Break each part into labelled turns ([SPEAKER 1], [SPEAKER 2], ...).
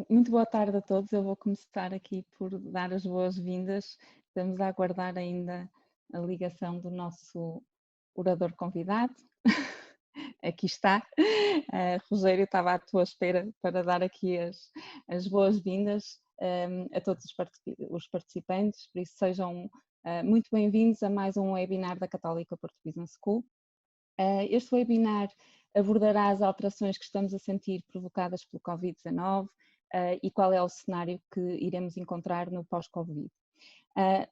[SPEAKER 1] Muito boa tarde a todos. Eu vou começar aqui por dar as boas-vindas. Estamos a aguardar ainda a ligação do nosso orador convidado. Aqui está. Rogério, estava à tua espera para dar aqui as boas-vindas a todos os participantes, por isso sejam muito bem-vindos a mais um webinar da Católica Porto Business School. Este webinar abordará as alterações que estamos a sentir provocadas pelo Covid-19 e qual é o cenário que iremos encontrar no pós-Covid.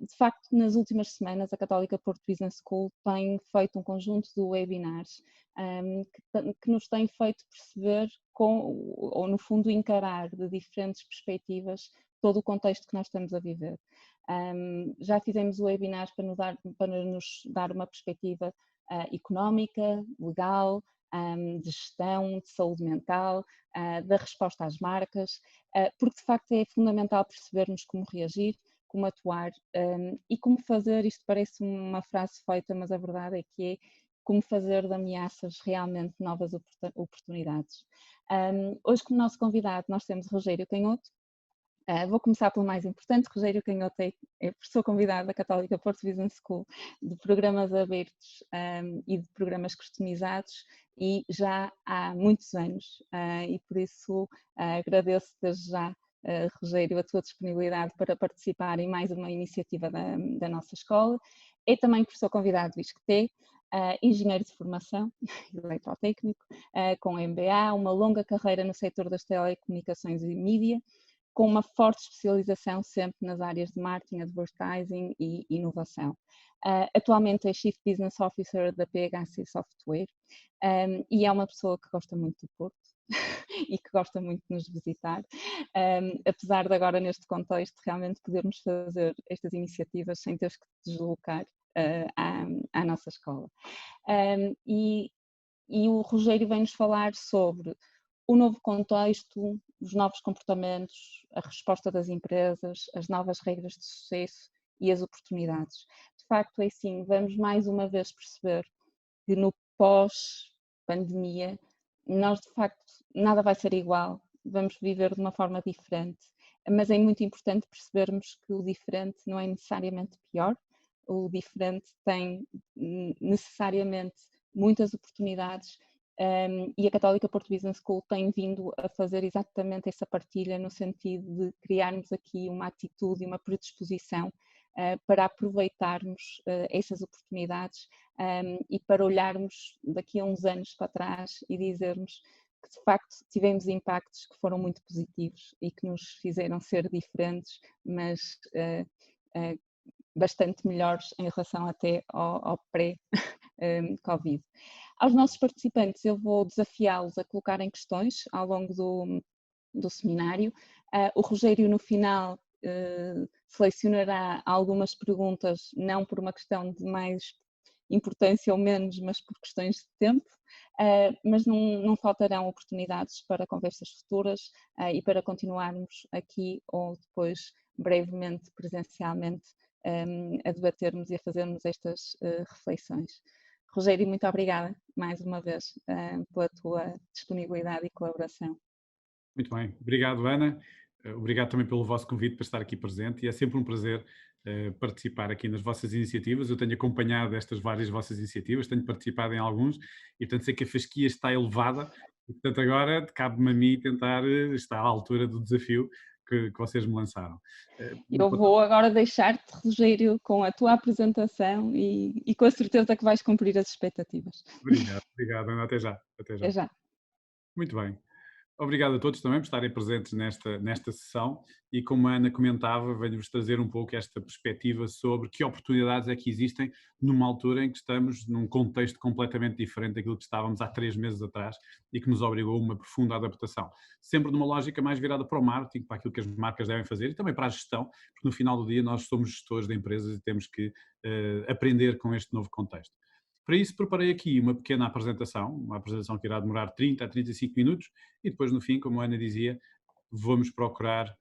[SPEAKER 1] De facto, nas últimas semanas, a Católica Porto Business School tem feito um conjunto de webinars que nos tem feito perceber, ou no fundo encarar de diferentes perspectivas, todo o contexto que nós estamos a viver. Já fizemos webinars para nos dar uma perspectiva económica, legal, de gestão, de saúde mental, da resposta às marcas, porque de facto é fundamental percebermos como reagir, como atuar e como fazer, isto parece uma frase feita, mas a verdade é que é como fazer de ameaças realmente novas oportunidades. Hoje, como nosso convidado, nós temos Rogério Canhoto. Vou começar pelo mais importante. Rogério Canhoto é professor convidado da Católica Porto Business School de programas abertos e de programas customizados e já há muitos anos e por isso agradeço desde já, Rogério, a tua disponibilidade para participar em mais uma iniciativa da nossa escola. É também professor convidado do ISCTE, engenheiro de formação, eletrotécnico, com MBA, uma longa carreira no setor das telecomunicações e mídia, com uma forte especialização sempre nas áreas de marketing, advertising e inovação. Atualmente é Chief Business Officer da PHC Software e é uma pessoa que gosta muito do Porto e que gosta muito de nos visitar, apesar de agora neste contexto realmente podermos fazer estas iniciativas sem teres que te deslocar à nossa escola. E o Rogério vem-nos falar sobre o novo contexto, os novos comportamentos, a resposta das empresas, as novas regras de sucesso e as oportunidades. De facto, é assim, vamos mais uma vez perceber que no pós-pandemia, nós de facto, nada vai ser igual, vamos viver de uma forma diferente, mas é muito importante percebermos que o diferente não é necessariamente pior, o diferente tem necessariamente muitas oportunidades e a Católica Porto Business School tem vindo a fazer exatamente essa partilha no sentido de criarmos aqui uma atitude e uma predisposição para aproveitarmos essas oportunidades e para olharmos daqui a uns anos para trás e dizermos que de facto tivemos impactos que foram muito positivos e que nos fizeram ser diferentes, mas bastante melhores em relação até ao pré-Covid. Aos nossos participantes eu vou desafiá-los a colocarem questões ao longo do seminário. O Rogério no final selecionará algumas perguntas, não por uma questão de mais importância ou menos, mas por questões de tempo, mas não faltarão oportunidades para conversas futuras e para continuarmos aqui ou depois brevemente presencialmente a debatermos e a fazermos estas reflexões. Rogério, muito obrigada mais uma vez pela tua disponibilidade e colaboração.
[SPEAKER 2] Muito bem, obrigado Ana, obrigado também pelo vosso convite para estar aqui presente e é sempre um prazer participar aqui nas vossas iniciativas. Eu tenho acompanhado estas várias vossas iniciativas, tenho participado em alguns e portanto sei que a fasquia está elevada e portanto agora cabe-me a mim tentar estar à altura do desafio que vocês me lançaram.
[SPEAKER 1] Eu vou agora deixar-te, Rogério, com a tua apresentação e com a certeza que vais cumprir as expectativas.
[SPEAKER 2] Obrigado Ana, até já, até
[SPEAKER 1] Até
[SPEAKER 2] já.
[SPEAKER 1] já.
[SPEAKER 2] Muito bem. Obrigado a todos também por estarem presentes nesta sessão e como a Ana comentava, venho-vos trazer um pouco esta perspectiva sobre que oportunidades é que existem numa altura em que estamos num contexto completamente diferente daquilo que estávamos há 3 meses atrás e que nos obrigou a uma profunda adaptação. Sempre numa lógica mais virada para o marketing, para aquilo que as marcas devem fazer e também para a gestão, porque no final do dia nós somos gestores de empresas e temos que aprender com este novo contexto. Para isso, preparei aqui uma apresentação que irá demorar 30 a 35 minutos e depois, no fim, como a Ana dizia, vamos procurar,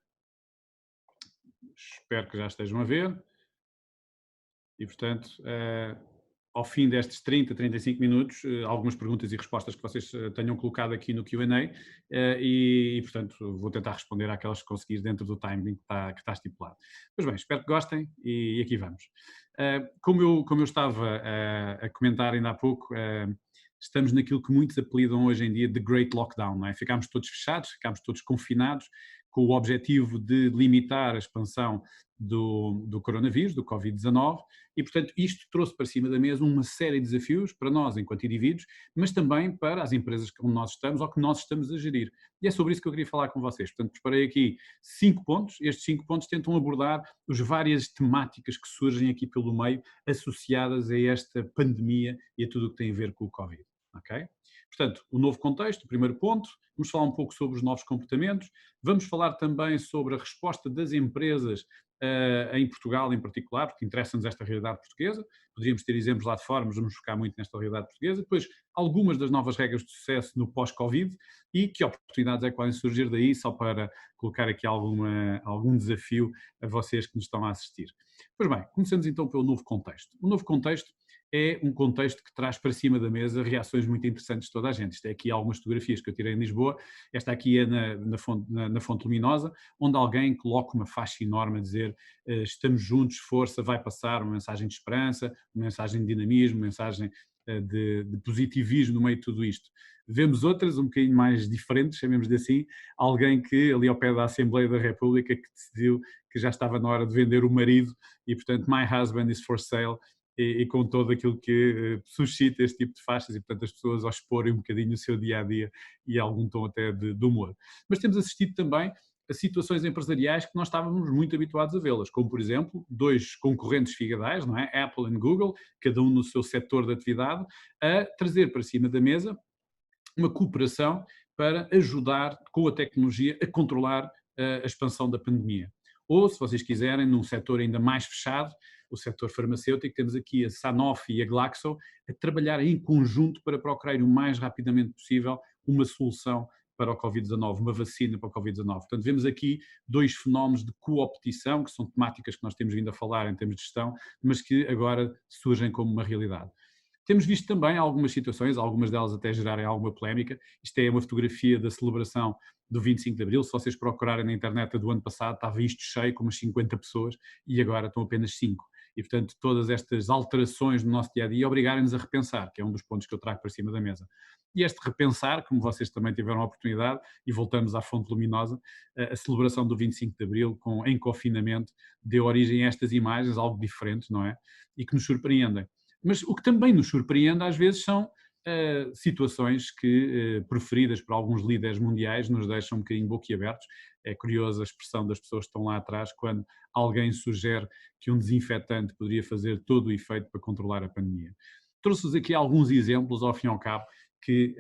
[SPEAKER 2] espero que já estejam a ver, e portanto, ao fim destes 30, 35 minutos, algumas perguntas e respostas que vocês tenham colocado aqui no Q&A portanto, vou tentar responder àquelas que conseguir dentro do timing que está estipulado. Pois bem, espero que gostem e aqui vamos. Como eu estava a comentar ainda há pouco, estamos naquilo que muitos apelidam hoje em dia de Great Lockdown, não é? Ficámos todos fechados, ficámos todos confinados, com o objetivo de limitar a expansão do coronavírus, do Covid-19, e, portanto, isto trouxe para cima da mesa uma série de desafios para nós, enquanto indivíduos, mas também para as empresas onde nós estamos ou que nós estamos a gerir. E é sobre isso que eu queria falar com vocês. Portanto, preparei aqui 5 pontos. Estes 5 pontos tentam abordar as várias temáticas que surgem aqui pelo meio, associadas a esta pandemia e a tudo o que tem a ver com o Covid. Ok? Portanto, o novo contexto, o primeiro ponto, vamos falar um pouco sobre os novos comportamentos, vamos falar também sobre a resposta das empresas em Portugal em particular, porque interessa-nos esta realidade portuguesa, poderíamos ter exemplos lá de fora, mas vamos focar muito nesta realidade portuguesa, depois algumas das novas regras de sucesso no pós-Covid e que oportunidades é que podem surgir daí, só para colocar aqui algum desafio a vocês que nos estão a assistir. Pois bem, começamos então pelo novo contexto. O novo contexto é um contexto que traz para cima da mesa reações muito interessantes de toda a gente. Isto é aqui algumas fotografias que eu tirei em Lisboa, esta aqui é na Fonte Luminosa, onde alguém coloca uma faixa enorme a dizer estamos juntos, força, vai passar, uma mensagem de esperança, uma mensagem de dinamismo, uma mensagem de positivismo no meio de tudo isto. Vemos outras um bocadinho mais diferentes, chamemos-lhe assim, alguém que ali ao pé da Assembleia da República que decidiu que já estava na hora de vender o marido e, portanto, my husband is for sale, e com todo aquilo que suscita este tipo de faixas e, portanto, as pessoas ao exporem um bocadinho o seu dia-a-dia e algum tom até de humor. Mas temos assistido também a situações empresariais que nós estávamos muito habituados a vê-las, como, por exemplo, dois concorrentes figadais, não é? Apple e Google, cada um no seu setor de atividade, a trazer para cima da mesa uma cooperação para ajudar com a tecnologia a controlar a expansão da pandemia. Ou, se vocês quiserem, num setor ainda mais fechado, o setor farmacêutico, temos aqui a Sanofi e a Glaxo a trabalhar em conjunto para procurar o mais rapidamente possível uma solução para o Covid-19, uma vacina para o Covid-19. Portanto, vemos aqui dois fenómenos de coopetição, que são temáticas que nós temos vindo a falar em termos de gestão, mas que agora surgem como uma realidade. Temos visto também algumas situações, algumas delas até gerarem alguma polémica. Isto é uma fotografia da celebração do 25 de Abril. Se vocês procurarem na internet do ano passado, estava isto cheio, com umas 50 pessoas, e agora estão apenas 5. E, portanto, todas estas alterações no nosso dia-a-dia obrigarem-nos a repensar, que é um dos pontos que eu trago para cima da mesa. E este repensar, como vocês também tiveram a oportunidade, e voltamos à Fonte Luminosa, a celebração do 25 de Abril, em confinamento, deu origem a estas imagens, algo diferente, não é? E que nos surpreendem. Mas o que também nos surpreende às vezes são situações que, preferidas por alguns líderes mundiais, nos deixam um bocadinho boquiabertos. É curiosa a expressão das pessoas que estão lá atrás quando alguém sugere que um desinfetante poderia fazer todo o efeito para controlar a pandemia. Trouxe-vos aqui alguns exemplos, ao fim e ao cabo, que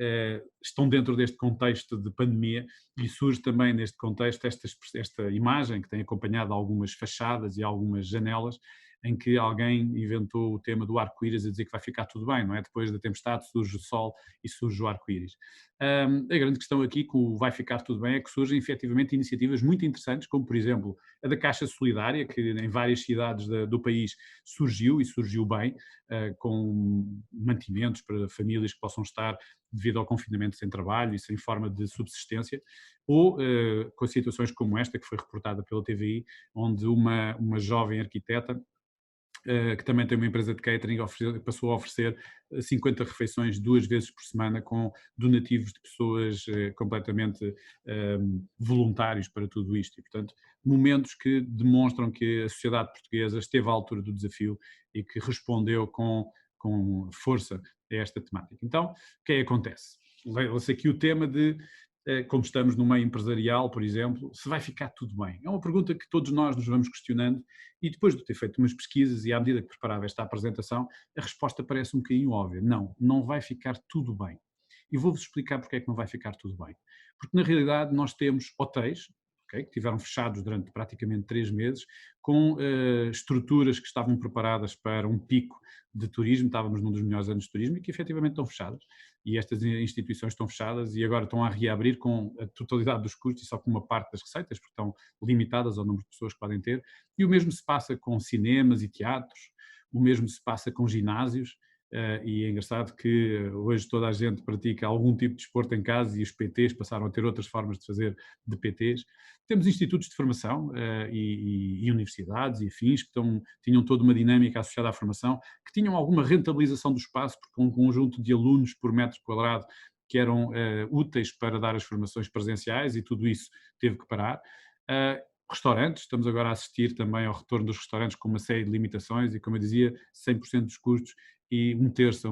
[SPEAKER 2] estão dentro deste contexto de pandemia e surge também neste contexto esta imagem que tem acompanhado algumas fachadas e algumas janelas em que alguém inventou o tema do arco-íris a dizer que vai ficar tudo bem, não é? Depois da tempestade surge o sol e surge o arco-íris. A grande questão aqui com o vai ficar tudo bem é que surgem efetivamente iniciativas muito interessantes, como por exemplo a da Caixa Solidária, que em várias cidades do país surgiu e surgiu bem, com mantimentos para famílias que possam estar devido ao confinamento sem trabalho e sem forma de subsistência, ou com situações como esta que foi reportada pela TVI, onde uma jovem arquiteta que também tem uma empresa de catering, passou a oferecer 50 refeições 2 vezes por semana com donativos de pessoas completamente voluntários para tudo isto. E, portanto, momentos que demonstram que a sociedade portuguesa esteve à altura do desafio e que respondeu com força a esta temática. Então, o que é que acontece? Leva-se aqui o tema de como estamos no meio empresarial, por exemplo, se vai ficar tudo bem? É uma pergunta que todos nós nos vamos questionando e depois de ter feito umas pesquisas e à medida que preparava esta apresentação, a resposta parece um bocadinho óbvia. Não, não vai ficar tudo bem. E vou-vos explicar porque é que não vai ficar tudo bem. Porque na realidade nós temos hotéis, okay, que tiveram fechados durante praticamente 3 meses, com estruturas que estavam preparadas para um pico de turismo, estávamos num dos melhores anos de turismo e que efetivamente estão fechadas. E estas instituições estão fechadas e agora estão a reabrir com a totalidade dos custos e só com uma parte das receitas, porque estão limitadas ao número de pessoas que podem ter. E o mesmo se passa com cinemas e teatros, o mesmo se passa com ginásios, e é engraçado que hoje toda a gente pratica algum tipo de desporto em casa e os PTs passaram a ter outras formas de fazer de PTs. Temos institutos de formação e universidades e afins que tinham toda uma dinâmica associada à formação, que tinham alguma rentabilização do espaço, porque um conjunto de alunos por metro quadrado que eram úteis para dar as formações presenciais, e tudo isso teve que parar. Restaurantes, estamos agora a assistir também ao retorno dos restaurantes com uma série de limitações e, como eu dizia, 100% dos custos e um terço a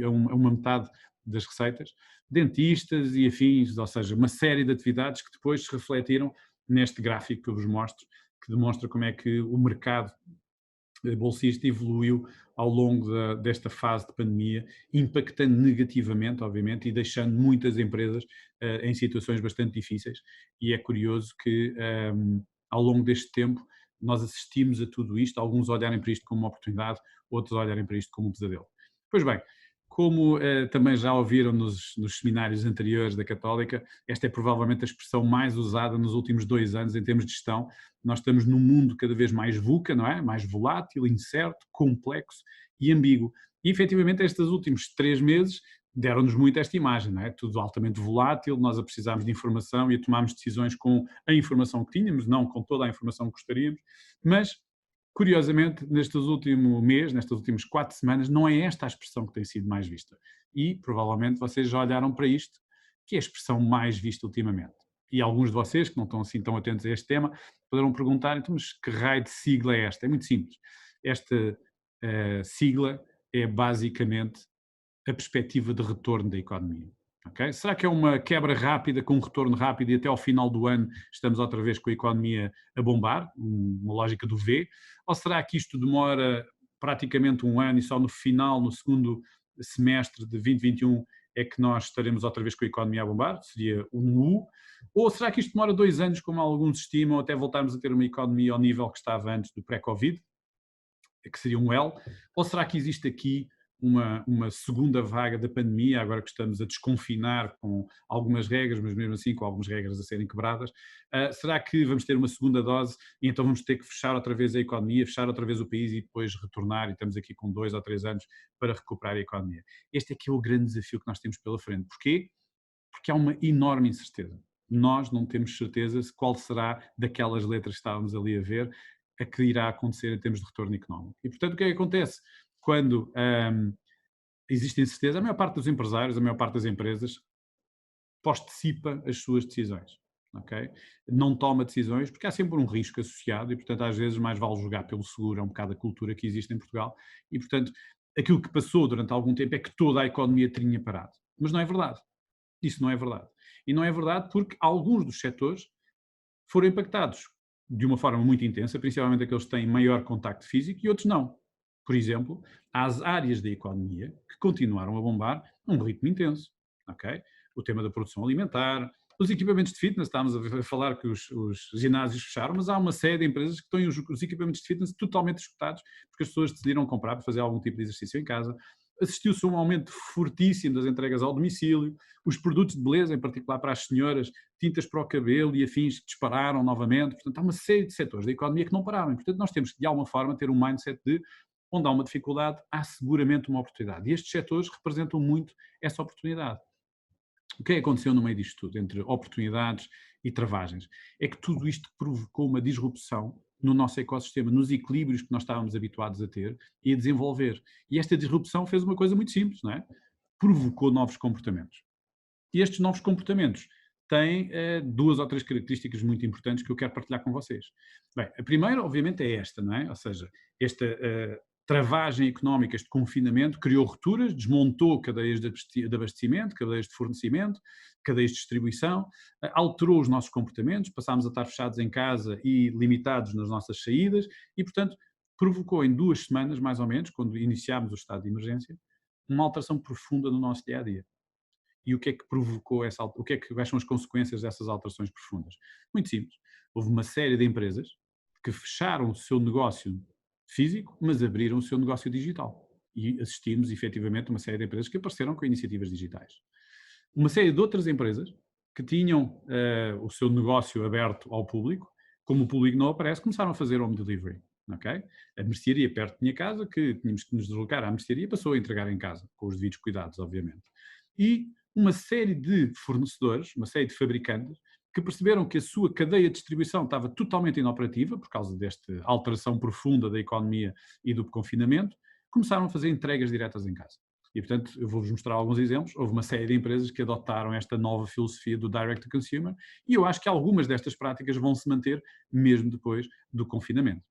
[SPEAKER 2] uma metade das receitas. Dentistas e afins, ou seja, uma série de atividades que depois se refletiram neste gráfico que eu vos mostro, que demonstra como é que o mercado bolsista evoluiu ao longo desta fase de pandemia, impactando negativamente, obviamente, e deixando muitas empresas em situações bastante difíceis. E é curioso que, ao longo deste tempo, nós assistimos a tudo isto, alguns olharem para isto como uma oportunidade, outros olharem para isto como um pesadelo. Pois bem, como também já ouviram nos seminários anteriores da Católica, esta é provavelmente a expressão mais usada nos últimos 2 anos em termos de gestão. Nós estamos num mundo cada vez mais VUCA, não é? Mais volátil, incerto, complexo e ambíguo. E efetivamente estes últimos 3 meses deram-nos muito esta imagem, não é? Tudo altamente volátil, nós a precisarmos de informação e a tomarmos decisões com a informação que tínhamos, não com toda a informação que gostaríamos, mas curiosamente, nestes últimos meses, nestas últimas 4 semanas, não é esta a expressão que tem sido mais vista. E provavelmente vocês já olharam para isto, que é a expressão mais vista ultimamente. E alguns de vocês, que não estão assim tão atentos a este tema, poderão perguntar, então, mas que raio de sigla é esta? É muito simples. Esta sigla é basicamente a perspectiva de retorno da economia. Okay? Será que é uma quebra rápida, com um retorno rápido e até ao final do ano estamos outra vez com a economia a bombar, uma lógica do V? Ou será que isto demora praticamente um ano e só no final, no segundo semestre de 2021 é que nós estaremos outra vez com a economia a bombar? Seria um U. Ou será que isto demora 2 anos, como alguns estimam, até voltarmos a ter uma economia ao nível que estava antes do pré-Covid, que seria um L? Ou será que existe aqui uma segunda vaga da pandemia, agora que estamos a desconfinar com algumas regras, mas mesmo assim com algumas regras a serem quebradas? Será que vamos ter uma segunda dose e então vamos ter que fechar outra vez a economia, fechar outra vez o país e depois retornar, e estamos aqui com 2 ou 3 anos para recuperar a economia? Este é que é o grande desafio que nós temos pela frente. Porquê? Porque há uma enorme incerteza. Nós não temos certeza qual será daquelas letras que estávamos ali a ver a que irá acontecer em termos de retorno económico. E, portanto, o que é que acontece quando existe incerteza? A maior parte dos empresários, a maior parte das empresas postecipa as suas decisões. Okay? Não toma decisões porque há sempre um risco associado e, portanto, às vezes mais vale jogar pelo seguro, é um bocado a cultura que existe em Portugal e, portanto, aquilo que passou durante algum tempo é que toda a economia tinha parado. Mas não é verdade. Isso não é verdade. E não é verdade porque alguns dos setores foram impactados de uma forma muito intensa, principalmente aqueles que têm maior contacto físico e outros não. Por exemplo, há as áreas da economia que continuaram a bombar a um ritmo intenso. Okay? O tema da produção alimentar, os equipamentos de fitness, estávamos a falar que os ginásios fecharam, mas há uma série de empresas que têm os equipamentos de fitness totalmente esgotados porque as pessoas decidiram comprar para fazer algum tipo de exercício em casa. Assistiu-se a um aumento fortíssimo das entregas ao domicílio, os produtos de beleza, em particular para as senhoras, tintas para o cabelo e afins dispararam novamente. Portanto, há uma série de setores da economia que não pararam. E, portanto, nós temos que, de alguma forma, ter um mindset de onde há uma dificuldade, há seguramente uma oportunidade. E estes setores representam muito essa oportunidade. O que é que aconteceu no meio disto tudo, entre oportunidades e travagens? É que tudo isto provocou uma disrupção no nosso ecossistema, nos equilíbrios que nós estávamos habituados a ter e a desenvolver. E esta disrupção fez uma coisa muito simples, não é? Provocou novos comportamentos. E estes novos comportamentos têm 2 ou 3 características muito importantes que eu quero partilhar com vocês. Bem, a primeira, obviamente, é esta, não é? Ou seja, esta travagem económica, este confinamento, criou rupturas, desmontou cadeias de abastecimento, cadeias de fornecimento, cadeias de distribuição, alterou os nossos comportamentos, passámos a estar fechados em casa e limitados nas nossas saídas e, portanto, provocou em 2 semanas, mais ou menos, quando iniciámos o estado de emergência, uma alteração profunda no nosso dia-a-dia. E o que é que provocou quais são as consequências dessas alterações profundas? Muito simples. Houve uma série de empresas que fecharam o seu negócio físico, mas abriram o seu negócio digital. E assistimos, efetivamente, uma série de empresas que apareceram com iniciativas digitais. Uma série de outras empresas que tinham o seu negócio aberto ao público, como o público não aparece, começaram a fazer home delivery. ok? A mercearia perto da minha casa, que tínhamos que nos deslocar à mercearia, passou a entregar em casa, com os devidos cuidados, obviamente. E uma série de fornecedores, uma série de fabricantes, que perceberam que a sua cadeia de distribuição estava totalmente inoperativa, por causa desta alteração profunda da economia e do confinamento, começaram a fazer entregas diretas em casa. E, portanto, eu vou-vos mostrar alguns exemplos. Houve uma série de empresas que adotaram esta nova filosofia do direct to consumer e eu acho que algumas destas práticas vão se manter mesmo depois do confinamento.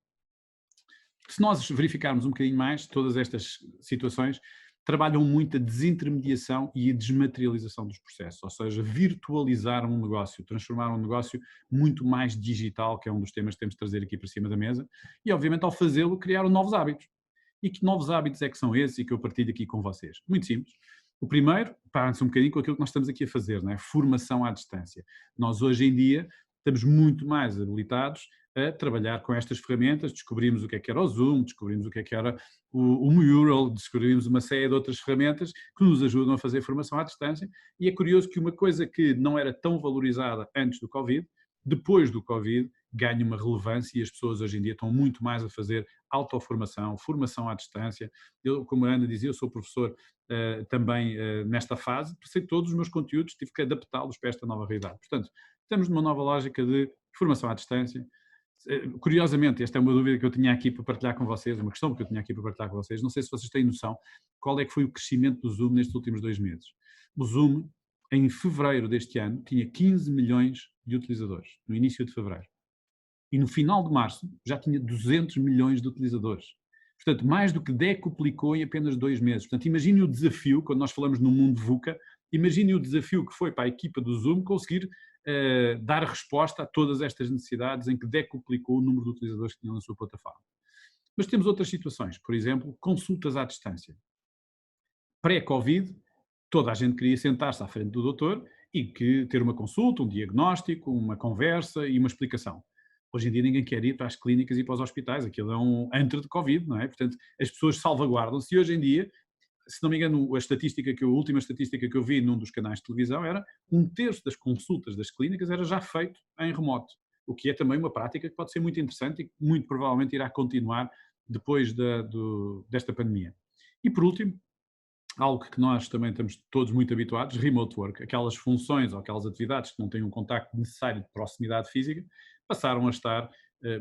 [SPEAKER 2] Se nós verificarmos um bocadinho mais, todas estas situações trabalham muito a desintermediação e a desmaterialização dos processos, ou seja, virtualizar um negócio, transformar um negócio muito mais digital, que é um dos temas que temos de trazer aqui para cima da mesa, e obviamente ao fazê-lo criar novos hábitos. E que novos hábitos é que são esses e que eu partilho aqui com vocês? Muito simples. O primeiro, parem-se um bocadinho com aquilo que nós estamos aqui a fazer, não é? Formação à distância. Nós hoje em dia estamos muito mais habilitados a trabalhar com estas ferramentas, descobrimos o que era o Zoom, descobrimos o que era o Mural, descobrimos uma série de outras ferramentas que nos ajudam a fazer formação à distância e é curioso que uma coisa que não era tão valorizada antes do Covid, depois do Covid, ganha uma relevância e as pessoas hoje em dia estão muito mais a fazer autoformação, formação à distância. Eu, como a Ana dizia, eu sou professor também nesta fase, por ser todos os meus conteúdos tive que adaptá-los para esta nova realidade. Portanto, estamos numa nova lógica de formação à distância. Curiosamente, esta é uma dúvida que eu tinha aqui para partilhar com vocês, uma questão que eu tinha aqui para partilhar com vocês. Não sei se vocês têm noção qual é que foi o crescimento do Zoom nestes últimos 2 meses. O Zoom, em fevereiro deste ano, tinha 15 milhões de utilizadores, no início de fevereiro. E no final de março já tinha 200 milhões de utilizadores. Portanto, mais do que decuplicou em apenas 2 meses. Portanto, imagine o desafio, quando nós falamos no mundo VUCA, imagine o desafio que foi para a equipa do Zoom conseguir dar resposta a todas estas necessidades em que decuplicou o número de utilizadores que tinham na sua plataforma. Mas temos outras situações, por exemplo, consultas à distância. Pré-Covid, toda a gente queria sentar-se à frente do doutor e que ter uma consulta, um diagnóstico, uma conversa e uma explicação. Hoje em dia ninguém quer ir para as clínicas e para os hospitais, aquilo é um antro de Covid, não é? Portanto, as pessoas salvaguardam-se e hoje em dia, se não me engano, a última estatística que eu vi num dos canais de televisão era 1/3 das consultas das clínicas era já feito em remoto, o que é também uma prática que pode ser muito interessante e que muito provavelmente irá continuar depois desta pandemia. E por último, algo que nós também estamos todos muito habituados, remote work, aquelas funções ou aquelas atividades que não têm um contacto necessário de proximidade física, passaram a estar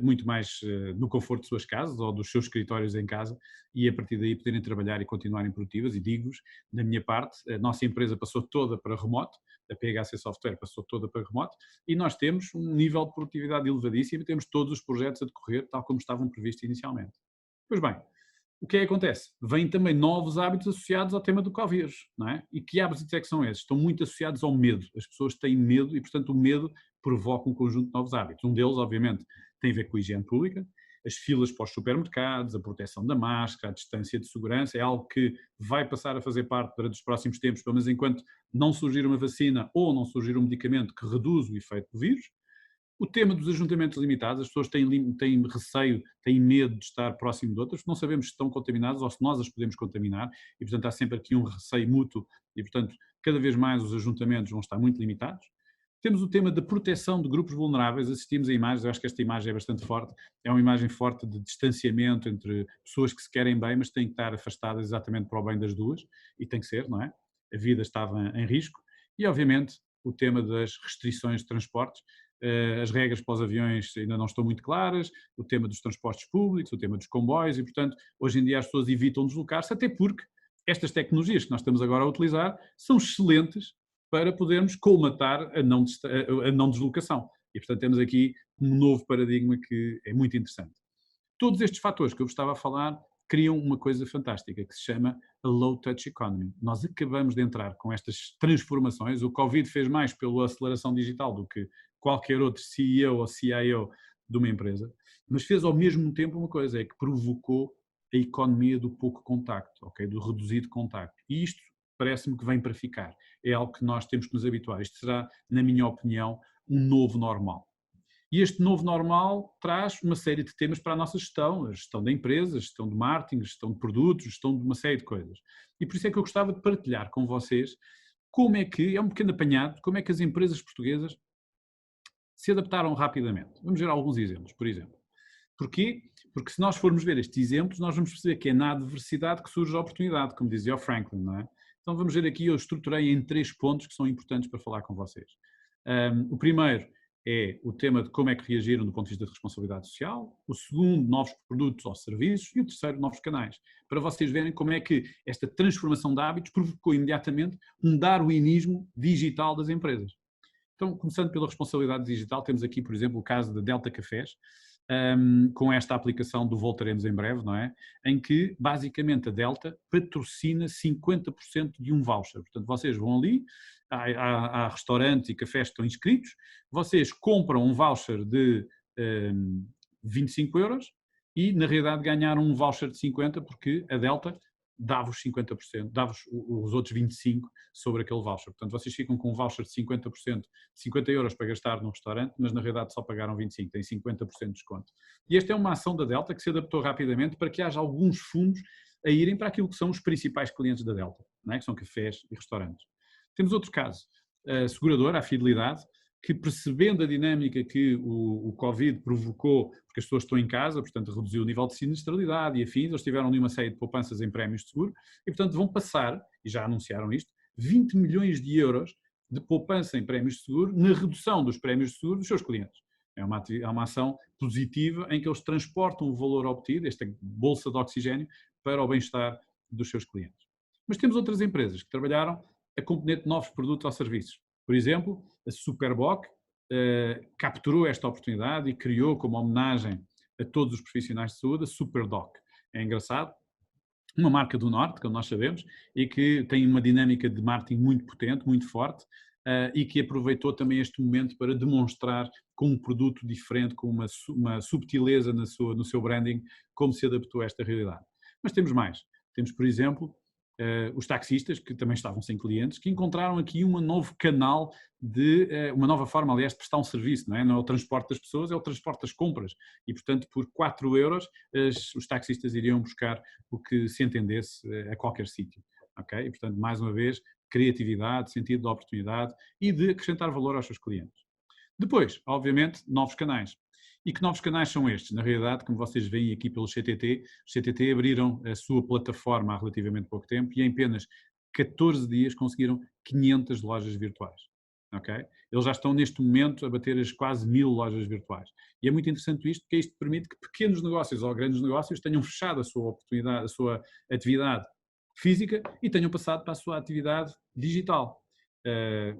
[SPEAKER 2] muito mais no conforto de suas casas ou dos seus escritórios em casa e a partir daí poderem trabalhar e continuarem produtivas. E digo-vos, da minha parte, a nossa empresa passou toda para remoto, a PHC Software passou toda para remoto e nós temos um nível de produtividade elevadíssimo e temos todos os projetos a decorrer tal como estavam previstos inicialmente. Pois bem, o que é que acontece? Vêm também novos hábitos associados ao tema do Covid, não é? E que hábitos é que são esses? Estão muito associados ao medo. As pessoas têm medo e, portanto, o medo provoca um conjunto de novos hábitos. Um deles, obviamente, tem a ver com a higiene pública, as filas para os supermercados, a proteção da máscara, a distância de segurança, é algo que vai passar a fazer parte durante os próximos tempos, pelo menos enquanto não surgir uma vacina ou não surgir um medicamento que reduz o efeito do vírus. O tema dos ajuntamentos limitados, as pessoas têm receio, têm medo de estar próximo de outras, não sabemos se estão contaminadas ou se nós as podemos contaminar e, portanto, há sempre aqui um receio mútuo e, portanto, cada vez mais os ajuntamentos vão estar muito limitados. Temos o tema da proteção de grupos vulneráveis, assistimos a imagens, eu acho que esta imagem é bastante forte, é uma imagem forte de distanciamento entre pessoas que se querem bem, mas têm que estar afastadas exatamente para o bem das duas, e tem que ser, não é? A vida estava em risco. E, obviamente, o tema das restrições de transportes, as regras para os aviões ainda não estão muito claras, o tema dos transportes públicos, o tema dos comboios e, portanto, hoje em dia as pessoas evitam deslocar-se, até porque estas tecnologias que nós estamos agora a utilizar são excelentes para podermos colmatar a não deslocação. E, portanto, temos aqui um novo paradigma que é muito interessante. Todos estes fatores que eu vos estava a falar criam uma coisa fantástica que se chama a low touch economy. Nós acabamos de entrar com estas transformações, o Covid fez mais pela aceleração digital do que qualquer outro CEO ou CIO de uma empresa, mas fez ao mesmo tempo uma coisa, é que provocou a economia do pouco contacto, okay? Do reduzido contacto. E isto parece-me que vem para ficar. É algo que nós temos que nos habituar. Isto será, na minha opinião, um novo normal. E este novo normal traz uma série de temas para a nossa gestão, a gestão da empresa, a gestão de marketing, a gestão de produtos, a gestão de uma série de coisas. E por isso é que eu gostava de partilhar com vocês como é que, é um pequeno apanhado, como é que as empresas portuguesas se adaptaram rapidamente. Vamos ver alguns exemplos, por exemplo. Porquê? Porque se nós formos ver estes exemplos, nós vamos perceber que é na adversidade que surge a oportunidade, como dizia o Franklin, não é? Então vamos ver aqui, eu estruturei em 3 pontos que são importantes para falar com vocês. O primeiro é o tema de como é que reagiram do ponto de vista de responsabilidade social, o segundo, novos produtos ou serviços, e o terceiro, novos canais, para vocês verem como é que esta transformação de hábitos provocou imediatamente um darwinismo digital das empresas. Então, começando pela responsabilidade digital, temos aqui, por exemplo, o caso da Delta Cafés, com esta aplicação do Voltaremos em breve, não é? Em que, basicamente, a Delta patrocina 50% de um voucher. Portanto, vocês vão ali, há restaurantes e cafés que estão inscritos, vocês compram um voucher de 25 euros e, na realidade, ganharam um voucher de 50 porque a Delta dava-vos 50%, dava-vos os outros 25% sobre aquele voucher. Portanto, vocês ficam com um voucher de 50%, de 50 euros para gastar num restaurante, mas na realidade só pagaram 25%, têm 50% de desconto. E esta é uma ação da Delta que se adaptou rapidamente para que haja alguns fundos a irem para aquilo que são os principais clientes da Delta, não é? Que são cafés e restaurantes. Temos outro caso, a seguradora, a Fidelidade, que percebendo a dinâmica que o Covid provocou, porque as pessoas estão em casa, portanto reduziu o nível de sinistralidade e afins, eles tiveram ali uma série de poupanças em prémios de seguro e portanto vão passar, e já anunciaram isto, 20 milhões de euros de poupança em prémios de seguro na redução dos prémios de seguro dos seus clientes. É uma ação positiva em que eles transportam o valor obtido, esta bolsa de oxigênio, para o bem-estar dos seus clientes. Mas temos outras empresas que trabalharam a componente de novos produtos ou serviços. Por exemplo, a Superboc capturou esta oportunidade e criou como homenagem a todos os profissionais de saúde a Superdoc. É engraçado, uma marca do Norte, como nós sabemos, e que tem uma dinâmica de marketing muito potente, muito forte, e que aproveitou também este momento para demonstrar com um produto diferente, com uma subtileza no seu branding, como se adaptou a esta realidade. Mas temos mais. Temos, por exemplo, os taxistas, que também estavam sem clientes, que encontraram aqui um novo canal uma nova forma, aliás, de prestar um serviço, não é? Não é o transporte das pessoas, é o transporte das compras. E, portanto, por 4 euros, os taxistas iriam buscar o que se entendesse a qualquer sítio. Ok? E, portanto, mais uma vez, criatividade, sentido de oportunidade e de acrescentar valor aos seus clientes. Depois, obviamente, novos canais. E que novos canais são estes? Na realidade, como vocês veem aqui pelo CTT, os CTT abriram a sua plataforma há relativamente pouco tempo e em apenas 14 dias conseguiram 500 lojas virtuais. Okay? Eles já estão neste momento a bater as quase 1000 lojas virtuais. E é muito interessante isto, porque isto permite que pequenos negócios ou grandes negócios tenham fechado a sua oportunidade, a sua atividade física e tenham passado para a sua atividade digital.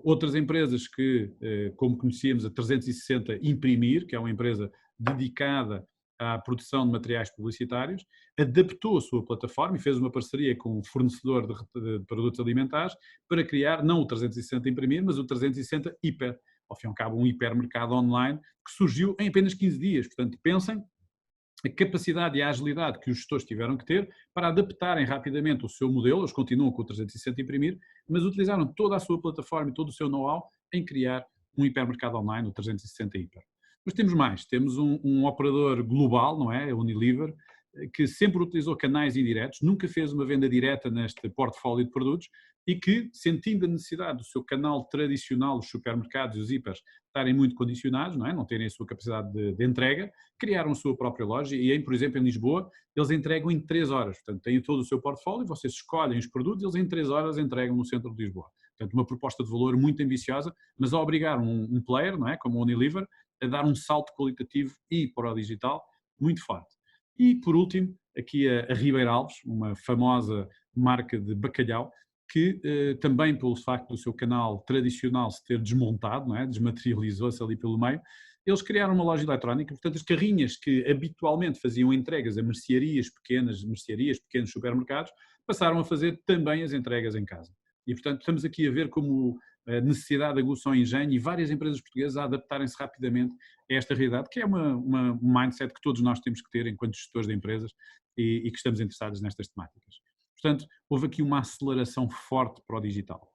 [SPEAKER 2] Outras empresas que, como conhecíamos, a 360 Imprimir, que é uma empresa dedicada à produção de materiais publicitários, adaptou a sua plataforma e fez uma parceria com um fornecedor de produtos alimentares para criar não o 360 Imprimir, mas o 360 Hiper. Ao fim e ao cabo, um hipermercado online que surgiu em apenas 15 dias. Portanto, pensem a capacidade e a agilidade que os gestores tiveram que ter para adaptarem rapidamente o seu modelo, eles continuam com o 360 Imprimir, mas utilizaram toda a sua plataforma e todo o seu know-how em criar um hipermercado online, o 360 Hiper. Mas temos mais, temos um operador global, não é? A Unilever, que sempre utilizou canais indiretos, nunca fez uma venda direta neste portfólio de produtos e que, sentindo a necessidade do seu canal tradicional, os supermercados e os hipers, estarem muito condicionados, não é? Não terem a sua capacidade de entrega, criaram a sua própria loja e, por exemplo, em Lisboa, eles entregam em 3 horas. Portanto, têm todo o seu portfólio, vocês escolhem os produtos e eles em 3 horas entregam no centro de Lisboa. Portanto, uma proposta de valor muito ambiciosa, mas a obrigar um player, não é? Como o Unilever, a dar um salto qualitativo e para o digital muito forte. E, por último, aqui a Ribeira Alves, uma famosa marca de bacalhau, que também pelo facto do seu canal tradicional se ter desmontado, não é? Desmaterializou-se ali pelo meio, eles criaram uma loja eletrónica, portanto as carrinhas que habitualmente faziam entregas a mercearias, pequenos supermercados, passaram a fazer também as entregas em casa. E portanto estamos aqui a ver como a necessidade aguçou o engenho e várias empresas portuguesas a adaptarem-se rapidamente a esta realidade, que é um mindset que todos nós temos que ter enquanto gestores de empresas e que estamos interessados nestas temáticas. Portanto, houve aqui uma aceleração forte para o digital.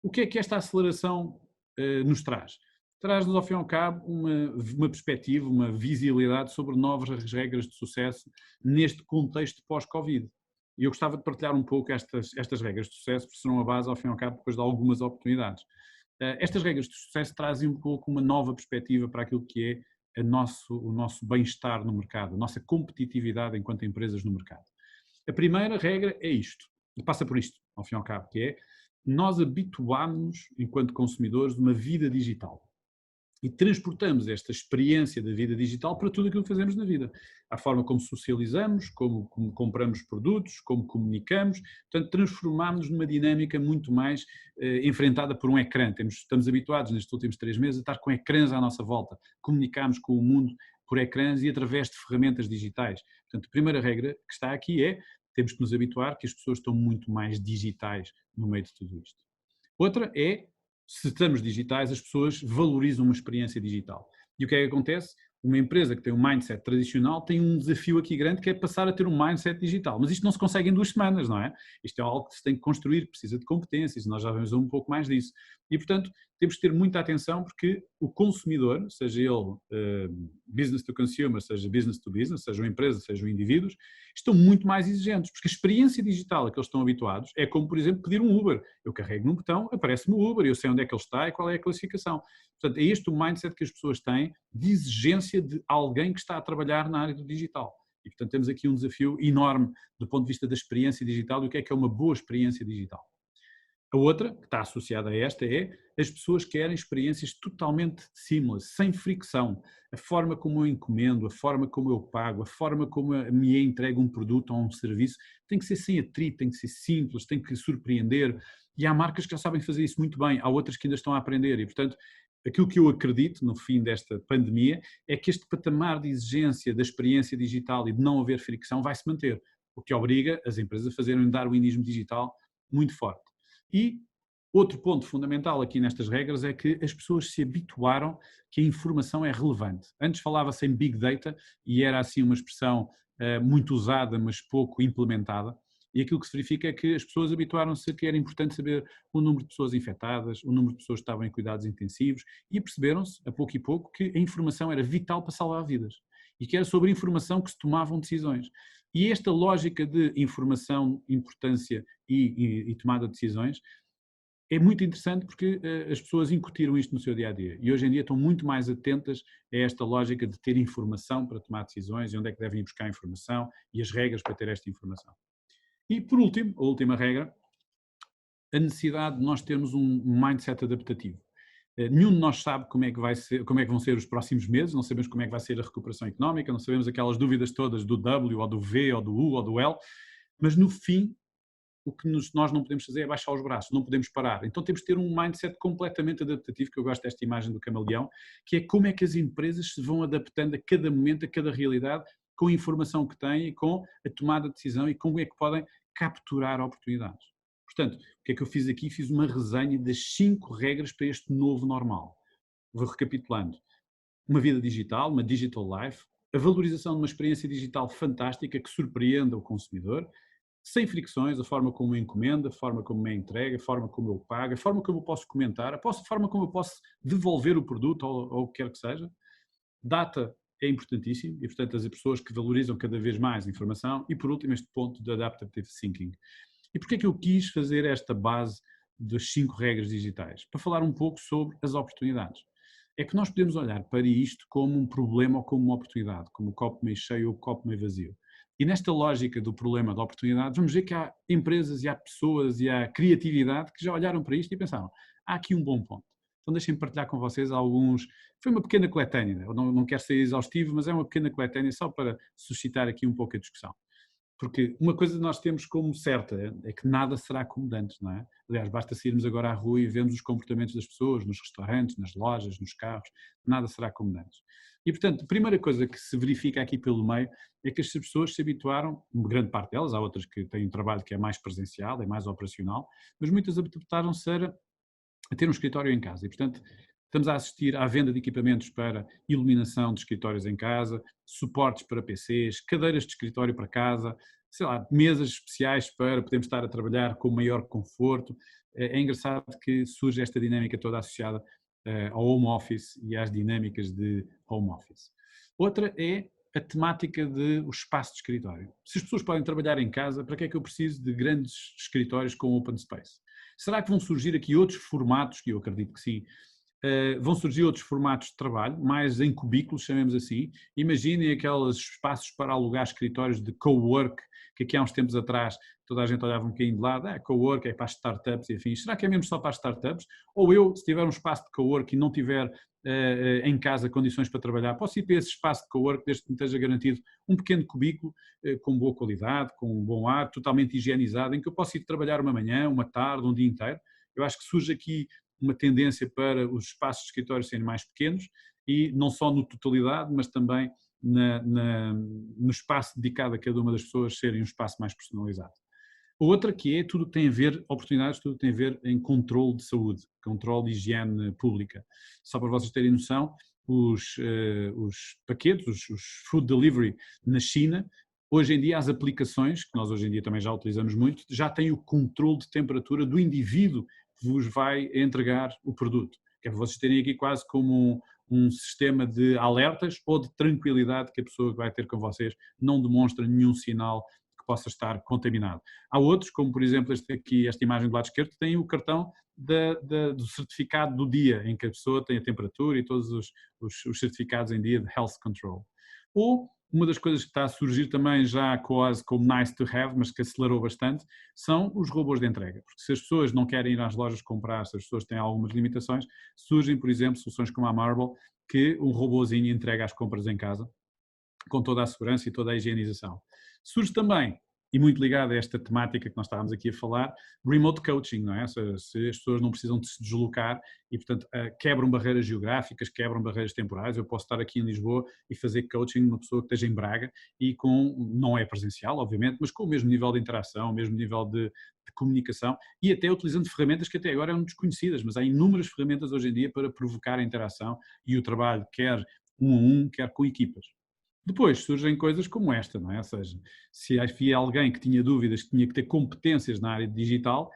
[SPEAKER 2] O que é que esta aceleração nos traz? Traz-nos, ao fim e ao cabo, uma perspectiva, uma visibilidade sobre novas regras de sucesso neste contexto pós-Covid. E eu gostava de partilhar um pouco estas regras de sucesso, porque serão a base, ao fim e ao cabo, depois de algumas oportunidades. Estas regras de sucesso trazem um pouco uma nova perspectiva para aquilo que o nosso bem-estar no mercado, a nossa competitividade enquanto empresas no mercado. A primeira regra é isto, e passa por isto, ao fim e ao cabo, que é nós habituámos-nos, enquanto consumidores, uma vida digital. E transportamos esta experiência da vida digital para tudo aquilo que fazemos na vida. A forma como socializamos, como compramos produtos, como comunicamos. Portanto, transformámos-nos numa dinâmica muito mais enfrentada por um ecrã. Estamos habituados nestes últimos 3 meses a estar com ecrãs à nossa volta. Comunicamos com o mundo por ecrãs e através de ferramentas digitais. Portanto, a primeira regra que está aqui é temos que nos habituar que as pessoas estão muito mais digitais no meio de tudo isto. Outra é se estamos digitais, as pessoas valorizam uma experiência digital. E o que é que acontece? Uma empresa que tem um mindset tradicional tem um desafio aqui grande que é passar a ter um mindset digital. Mas isto não se consegue em 2 semanas, não é? Isto é algo que se tem que construir, precisa de competências, nós já vamos ver um pouco mais disso. E, portanto, temos que ter muita atenção porque o consumidor, seja ele business to consumer, seja business to business, sejam empresas, sejam indivíduos, estão muito mais exigentes, porque a experiência digital a que eles estão habituados é como, por exemplo, pedir um Uber. Eu carrego num botão, aparece-me o Uber, eu sei onde é que ele está e qual é a classificação. Portanto, é este o mindset que as pessoas têm de exigência de alguém que está a trabalhar na área do digital. E, portanto, temos aqui um desafio enorme do ponto de vista da experiência digital e o que é uma boa experiência digital. A outra, que está associada a esta, é as pessoas querem experiências totalmente seamless, sem fricção. A forma como eu encomendo, a forma como eu pago, a forma como me é entregue um produto ou um serviço, tem que ser sem atrito, tem que ser simples, tem que surpreender. E há marcas que já sabem fazer isso muito bem, há outras que ainda estão a aprender. E, portanto, aquilo que eu acredito no fim desta pandemia é que este patamar de exigência da experiência digital e de não haver fricção vai se manter, o que obriga as empresas a fazerem um darwinismo digital muito forte. E outro ponto fundamental aqui nestas regras é que as pessoas se habituaram que a informação é relevante. Antes falava-se em Big Data e era assim uma expressão muito usada, mas pouco implementada. E aquilo que se verifica é que as pessoas habituaram-se a que era importante saber o número de pessoas infectadas, o número de pessoas que estavam em cuidados intensivos e perceberam-se, a pouco e pouco, que a informação era vital para salvar vidas e que era sobre a informação que se tomavam decisões. E esta lógica de informação, importância e tomada de decisões é muito interessante porque as pessoas incutiram isto no seu dia-a-dia e hoje em dia estão muito mais atentas a esta lógica de ter informação para tomar decisões e onde é que devem ir buscar a informação e as regras para ter esta informação. E por último, a última regra, a necessidade de nós termos um mindset adaptativo. Nenhum de nós sabe como é que vão ser os próximos meses, não sabemos como é que vai ser a recuperação económica, não sabemos aquelas dúvidas todas do W ou do V ou do U ou do L, mas no fim o que nós não podemos fazer é baixar os braços, não podemos parar. Então temos de ter um mindset completamente adaptativo, que eu gosto desta imagem do camaleão, que é como é que as empresas se vão adaptando a cada momento, a cada realidade, com a informação que têm e com a tomada de decisão e como é que podem capturar oportunidades. Portanto, o que é que eu fiz aqui? Fiz uma resenha das 5 regras para este novo normal. Vou recapitulando. Uma vida digital, uma digital life, a valorização de uma experiência digital fantástica que surpreenda o consumidor, sem fricções, a forma como eu encomendo, a forma como me é entregue, a forma como eu pago, a forma como eu posso comentar, a forma como eu posso devolver o produto ou o que quer que seja. Data é importantíssimo e, portanto, as pessoas que valorizam cada vez mais a informação e, por último, este ponto de adaptive thinking. E porquê é que eu quis fazer esta base das 5 regras digitais? Para falar um pouco sobre as oportunidades. É que nós podemos olhar para isto como um problema ou como uma oportunidade, como o copo meio cheio ou o copo meio vazio. E nesta lógica do problema da oportunidade, vamos ver que há empresas e há pessoas e há criatividade que já olharam para isto e pensaram, há aqui um bom ponto. Então deixem-me partilhar com vocês alguns, foi uma pequena coletânea, eu não quero ser exaustivo, mas é uma pequena coletânea só para suscitar aqui um pouco a discussão. Porque uma coisa nós temos como certa é que nada será como antes, não é? Aliás, basta sairmos agora à rua e vermos os comportamentos das pessoas, nos restaurantes, nas lojas, nos carros, nada será como antes. E, portanto, a primeira coisa que se verifica aqui pelo meio é que as pessoas se habituaram, uma grande parte delas, há outras que têm um trabalho que é mais presencial, é mais operacional, mas muitas adaptaram-se a ter um escritório em casa e, portanto, estamos a assistir à venda de equipamentos para iluminação de escritórios em casa, suportes para PCs, cadeiras de escritório para casa, sei lá, mesas especiais para podermos estar a trabalhar com maior conforto. É engraçado que surge esta dinâmica toda associada ao home office e às dinâmicas de home office. Outra é a temática do espaço de escritório. Se as pessoas podem trabalhar em casa, para que é que eu preciso de grandes escritórios com open space? Será que vão surgir aqui outros formatos, que eu acredito que sim, Vão surgir outros formatos de trabalho, mais em cubículos, chamemos assim. Imaginem aqueles espaços para alugar escritórios de co-work, que aqui há uns tempos atrás toda a gente olhava um bocadinho de lado, co-work é para as startups e afins. Será que é mesmo só para as startups? Ou eu, se tiver um espaço de co-work e não tiver em casa condições para trabalhar, posso ir para esse espaço de co-work desde que me esteja garantido um pequeno cubículo com boa qualidade, com um bom ar, totalmente higienizado, em que eu posso ir trabalhar uma manhã, uma tarde, um dia inteiro. Eu acho que surge aqui uma tendência para os espaços de escritório serem mais pequenos e não só na totalidade, mas também no espaço dedicado a cada uma das pessoas serem um espaço mais personalizado. Outra que é tudo que tem a ver, oportunidades, tudo que tem a ver em controle de saúde, controle de higiene pública. Só para vocês terem noção, os paquetes, os food delivery na China, hoje em dia as aplicações, que nós hoje em dia também já utilizamos muito, já têm o controle de temperatura do indivíduo que vos vai entregar o produto. Que é para vocês terem aqui quase como um sistema de alertas ou de tranquilidade que a pessoa que vai ter com vocês não demonstra nenhum sinal que possa estar contaminado. Há outros, como por exemplo esta imagem do lado esquerdo, que tem o cartão do certificado do dia, em que a pessoa tem a temperatura e todos os certificados em dia de health control. Ou uma das coisas que está a surgir também já quase como nice to have, mas que acelerou bastante, são os robôs de entrega. Porque se as pessoas não querem ir às lojas comprar, se as pessoas têm algumas limitações, surgem, por exemplo, soluções como a Marble, que um robôzinho entrega as compras em casa, com toda a segurança e toda a higienização. Surge também, e muito ligado a esta temática que nós estávamos aqui a falar, remote coaching, não é? Se as pessoas não precisam de se deslocar e, portanto, quebram barreiras geográficas, quebram barreiras temporais. Eu posso estar aqui em Lisboa e fazer coaching numa pessoa que esteja em Braga e não é presencial, obviamente, mas com o mesmo nível de interação, o mesmo nível de comunicação e até utilizando ferramentas que até agora eram desconhecidas, mas há inúmeras ferramentas hoje em dia para provocar a interação e o trabalho, quer um a um, quer com equipas. Depois surgem coisas como esta, não é? Ou seja, se havia alguém que tinha dúvidas, que tinha que ter competências na área digital,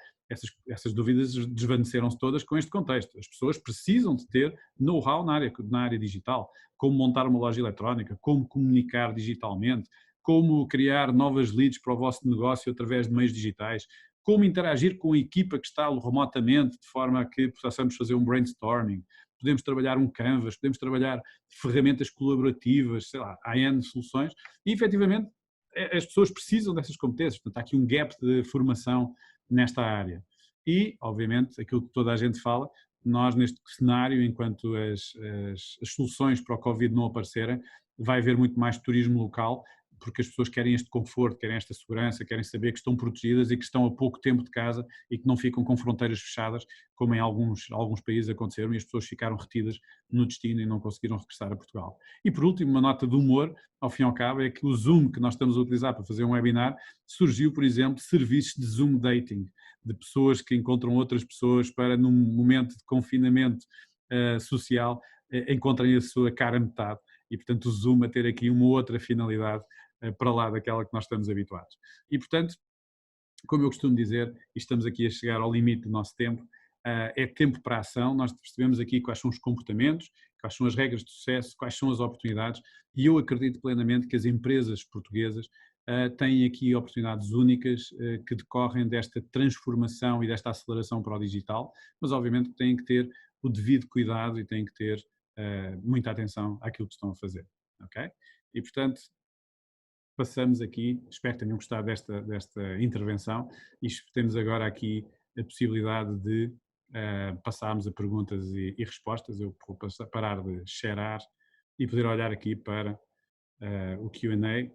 [SPEAKER 2] essas dúvidas desvaneceram-se todas com este contexto. As pessoas precisam de ter know-how na área digital, como montar uma loja eletrónica, como comunicar digitalmente, como criar novas leads para o vosso negócio através de meios digitais, como interagir com a equipa que está remotamente, de forma a que possamos fazer um brainstorming, podemos trabalhar um Canvas, podemos trabalhar ferramentas colaborativas, sei lá, há N soluções, e efetivamente as pessoas precisam dessas competências, portanto há aqui um gap de formação nesta área. E, obviamente, aquilo que toda a gente fala, nós neste cenário, enquanto as soluções para o Covid não aparecerem, vai haver muito mais turismo local, porque as pessoas querem este conforto, querem esta segurança, querem saber que estão protegidas e que estão a pouco tempo de casa e que não ficam com fronteiras fechadas, como em alguns países aconteceram, e as pessoas ficaram retidas no destino e não conseguiram regressar a Portugal. E por último, uma nota de humor, ao fim e ao cabo, é que o Zoom que nós estamos a utilizar para fazer um webinar, surgiu, por exemplo, serviços de Zoom dating, de pessoas que encontram outras pessoas para, num momento de confinamento social, encontrem a sua cara metade. E, portanto, o Zoom a ter aqui uma outra finalidade para lá daquela que nós estamos habituados. E, portanto, como eu costumo dizer, e estamos aqui a chegar ao limite do nosso tempo, é tempo para a ação, nós percebemos aqui quais são os comportamentos, quais são as regras de sucesso, quais são as oportunidades, e eu acredito plenamente que as empresas portuguesas têm aqui oportunidades únicas que decorrem desta transformação e desta aceleração para o digital, mas obviamente têm que ter o devido cuidado e têm que ter muita atenção àquilo que estão a fazer, ok? E, portanto, passamos aqui, espero que tenham gostado desta intervenção e temos agora aqui a possibilidade de passarmos a perguntas e respostas. Eu vou parar de sharear e poder olhar aqui para o Q&A.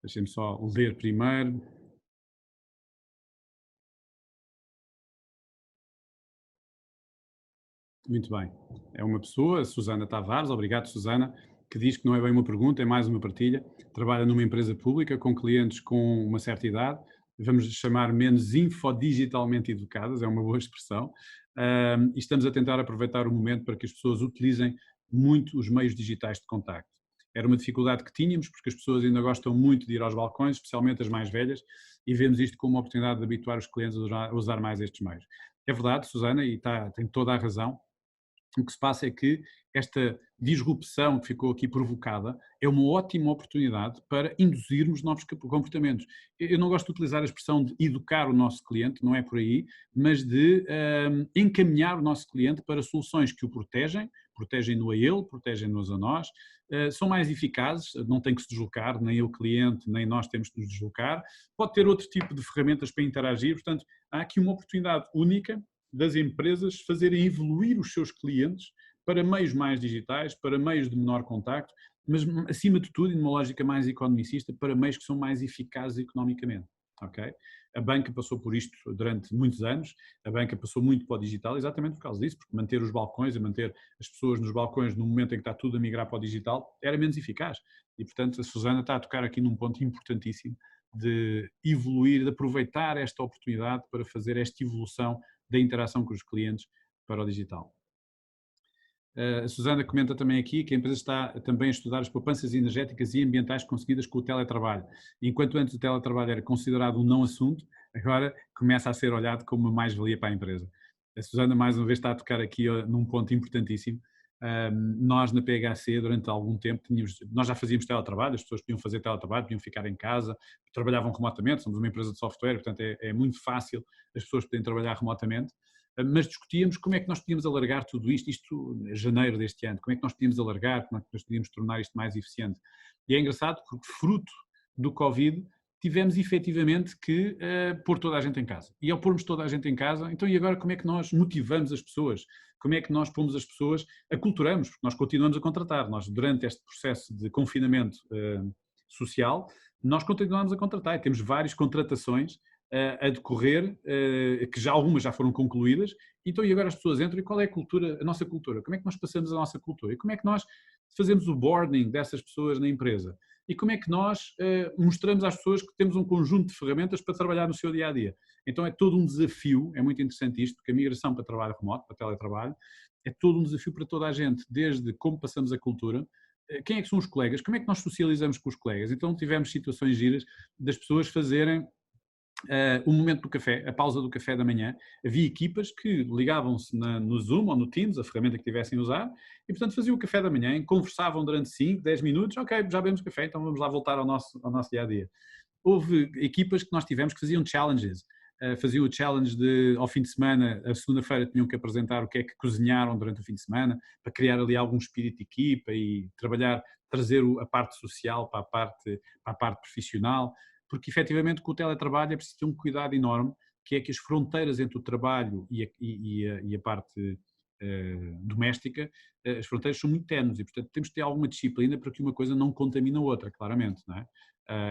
[SPEAKER 2] Deixem-me só ler primeiro. Muito bem. É uma pessoa, Susana Tavares, obrigado Susana, que diz que não é bem uma pergunta, é mais uma partilha. Trabalha numa empresa pública com clientes com uma certa idade, vamos chamar menos infodigitalmente educadas, é uma boa expressão, e estamos a tentar aproveitar o momento para que as pessoas utilizem muito os meios digitais de contacto. Era uma dificuldade que tínhamos, porque as pessoas ainda gostam muito de ir aos balcões, especialmente as mais velhas, e vemos isto como uma oportunidade de habituar os clientes a usar mais estes meios. É verdade, Susana, e tem toda a razão. o que se passa é que esta disrupção que ficou aqui provocada é uma ótima oportunidade para induzirmos novos comportamentos. Eu não gosto de utilizar a expressão de educar o nosso cliente, não é por aí, mas de encaminhar o nosso cliente para soluções que o protegem, protegem-no a ele, protegem-nos a nós, são mais eficazes, não tem que se deslocar, nem o cliente, nem nós temos que nos deslocar, pode ter outro tipo de ferramentas para interagir, portanto, há aqui uma oportunidade única das empresas fazerem evoluir os seus clientes para meios mais digitais, para meios de menor contacto, mas acima de tudo, e numa lógica mais economicista, para meios que são mais eficazes economicamente. Okay? A banca passou por isto durante muitos anos, a banca passou muito para o digital exatamente por causa disso, porque manter os balcões, manter as pessoas nos balcões no momento em que está tudo a migrar para o digital, era menos eficaz. E, portanto, a Susana está a tocar aqui num ponto importantíssimo de evoluir, de aproveitar esta oportunidade para fazer esta evolução da interação com os clientes para o digital. A Susana comenta também aqui que a empresa está também a estudar as poupanças energéticas e ambientais conseguidas com o teletrabalho. Enquanto antes o teletrabalho era considerado um não assunto, agora começa a ser olhado como uma mais-valia para a empresa. A Susana mais uma vez está a tocar aqui num ponto importantíssimo. Nós na PHC durante algum tempo nós já fazíamos teletrabalho, as pessoas podiam fazer teletrabalho, podiam ficar em casa, trabalhavam remotamente, somos uma empresa de software, portanto é muito fácil as pessoas poderem trabalhar remotamente, mas discutíamos como é que nós podíamos alargar tudo isto em janeiro deste ano, como é que nós podíamos alargar, como é que nós podíamos tornar isto mais eficiente. E é engraçado porque fruto do Covid tivemos efetivamente que pôr toda a gente em casa. E ao pormos toda a gente em casa, então e agora como é que nós motivamos as pessoas? Como é que nós pomos as pessoas, aculturamos, porque nós continuamos a contratar. Nós, durante este processo de confinamento social, nós continuamos a contratar. E temos várias contratações a decorrer, que já algumas já foram concluídas. Então e agora as pessoas entram e qual é a nossa cultura? Como é que nós passamos a nossa cultura? E como é que nós fazemos o boarding dessas pessoas na empresa? E como é que nós mostramos às pessoas que temos um conjunto de ferramentas para trabalhar no seu dia-a-dia. Então é todo um desafio, é muito interessante isto, porque a migração para trabalho remoto, para teletrabalho, é todo um desafio para toda a gente, desde como passamos a cultura, quem é que são os colegas, como é que nós socializamos com os colegas. Então tivemos situações giras das pessoas fazerem o momento do café, a pausa do café da manhã. Havia equipas que ligavam-se no Zoom ou no Teams, a ferramenta que tivessem a usar, e portanto faziam o café da manhã, conversavam durante 5, 10 minutos, ok, já bebemos café, então vamos lá voltar ao nosso dia-a-dia. Houve equipas que nós tivemos que faziam challenges, faziam o challenge de, ao fim de semana, a segunda-feira tinham que apresentar o que é que cozinharam durante o fim de semana, para criar ali algum espírito de equipa e trabalhar, trazer a parte social para a parte profissional, porque efetivamente com o teletrabalho é preciso ter um cuidado enorme, que é que as fronteiras entre o trabalho e a parte doméstica, as fronteiras são muito ténues e, portanto, temos que ter alguma disciplina para que uma coisa não contamine a outra, claramente, não é?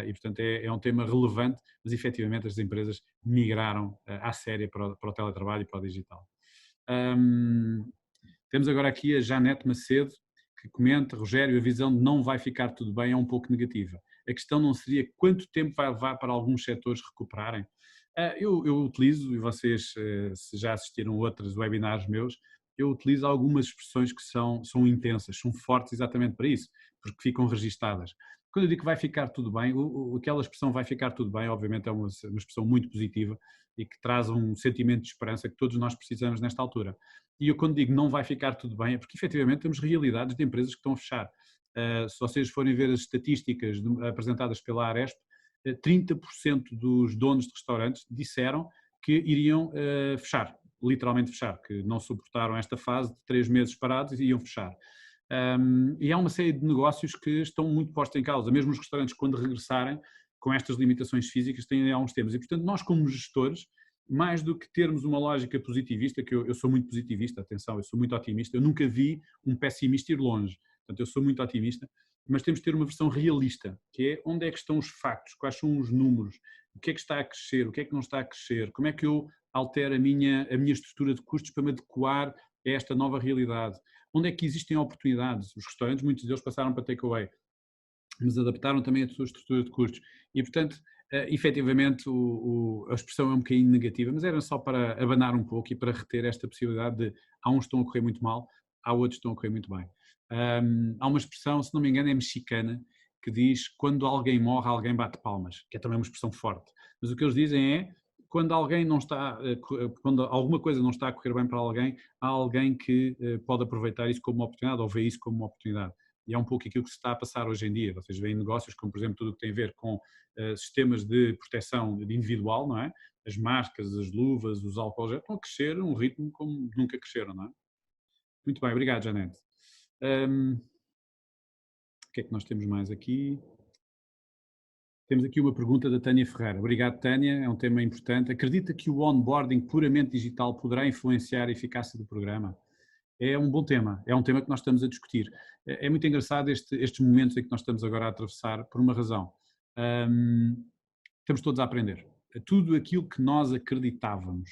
[SPEAKER 2] E, portanto, é um tema relevante, mas efetivamente as empresas migraram à séria para o teletrabalho e para o digital. Temos agora aqui a Janete Macedo, que comenta: Rogério, a visão de não vai ficar tudo bem é um pouco negativa. A questão não seria quanto tempo vai levar para alguns setores recuperarem? Eu utilizo, e vocês se já assistiram a outros webinars meus, eu utilizo algumas expressões que são intensas, são fortes exatamente para isso, porque ficam registadas. Quando eu digo que vai ficar tudo bem, aquela expressão vai ficar tudo bem, obviamente é uma expressão muito positiva e que traz um sentimento de esperança que todos nós precisamos nesta altura. E eu quando digo não vai ficar tudo bem é porque efetivamente temos realidades de empresas que estão a fechar. Se vocês forem ver as estatísticas apresentadas pela Aresp, 30% dos donos de restaurantes disseram que iriam fechar, literalmente fechar, que não suportaram esta fase de 3 meses parados e iam fechar. E há uma série de negócios que estão muito postos em causa, mesmo os restaurantes quando regressarem com estas limitações físicas têm alguns temas. E portanto nós como gestores, mais do que termos uma lógica positivista, que eu sou muito positivista, atenção, eu sou muito otimista, eu nunca vi um pessimista ir longe, portanto eu sou muito otimista, mas temos de ter uma versão realista, que é onde é que estão os factos, quais são os números, o que é que está a crescer, o que é que não está a crescer, como é que eu altero a minha estrutura de custos para me adequar a esta nova realidade, onde é que existem oportunidades. Os restaurantes, muitos deles passaram para takeaway, mas adaptaram também a sua estrutura de custos e, portanto, efetivamente a expressão é um bocadinho negativa, mas era só para abanar um pouco e para reter esta possibilidade de há uns que estão a correr muito mal, há outros que estão a correr muito bem. Há uma expressão, se não me engano é mexicana, que diz: quando alguém morre, alguém bate palmas, que é também uma expressão forte, mas o que eles dizem é: quando alguém não está, quando alguma coisa não está a correr bem para alguém, há alguém que pode aproveitar isso como uma oportunidade ou vê isso como uma oportunidade. E é um pouco aquilo que se está a passar hoje em dia. Vocês veem negócios como, por exemplo, tudo o que tem a ver com sistemas de proteção individual, não é? As máscaras, as luvas, os álcool gel, estão a crescer a um ritmo como nunca cresceram, não é? Muito bem, obrigado, Janete. O que é que nós temos mais aqui? Temos aqui uma pergunta da Tânia Ferreira. Obrigado, Tânia, é um tema importante. Acredita que o onboarding puramente digital poderá influenciar a eficácia do programa? É um bom tema, é um tema que nós estamos a discutir. É muito engraçado estes momentos em que nós estamos agora a atravessar por uma razão. Estamos todos a aprender. Tudo aquilo que nós acreditávamos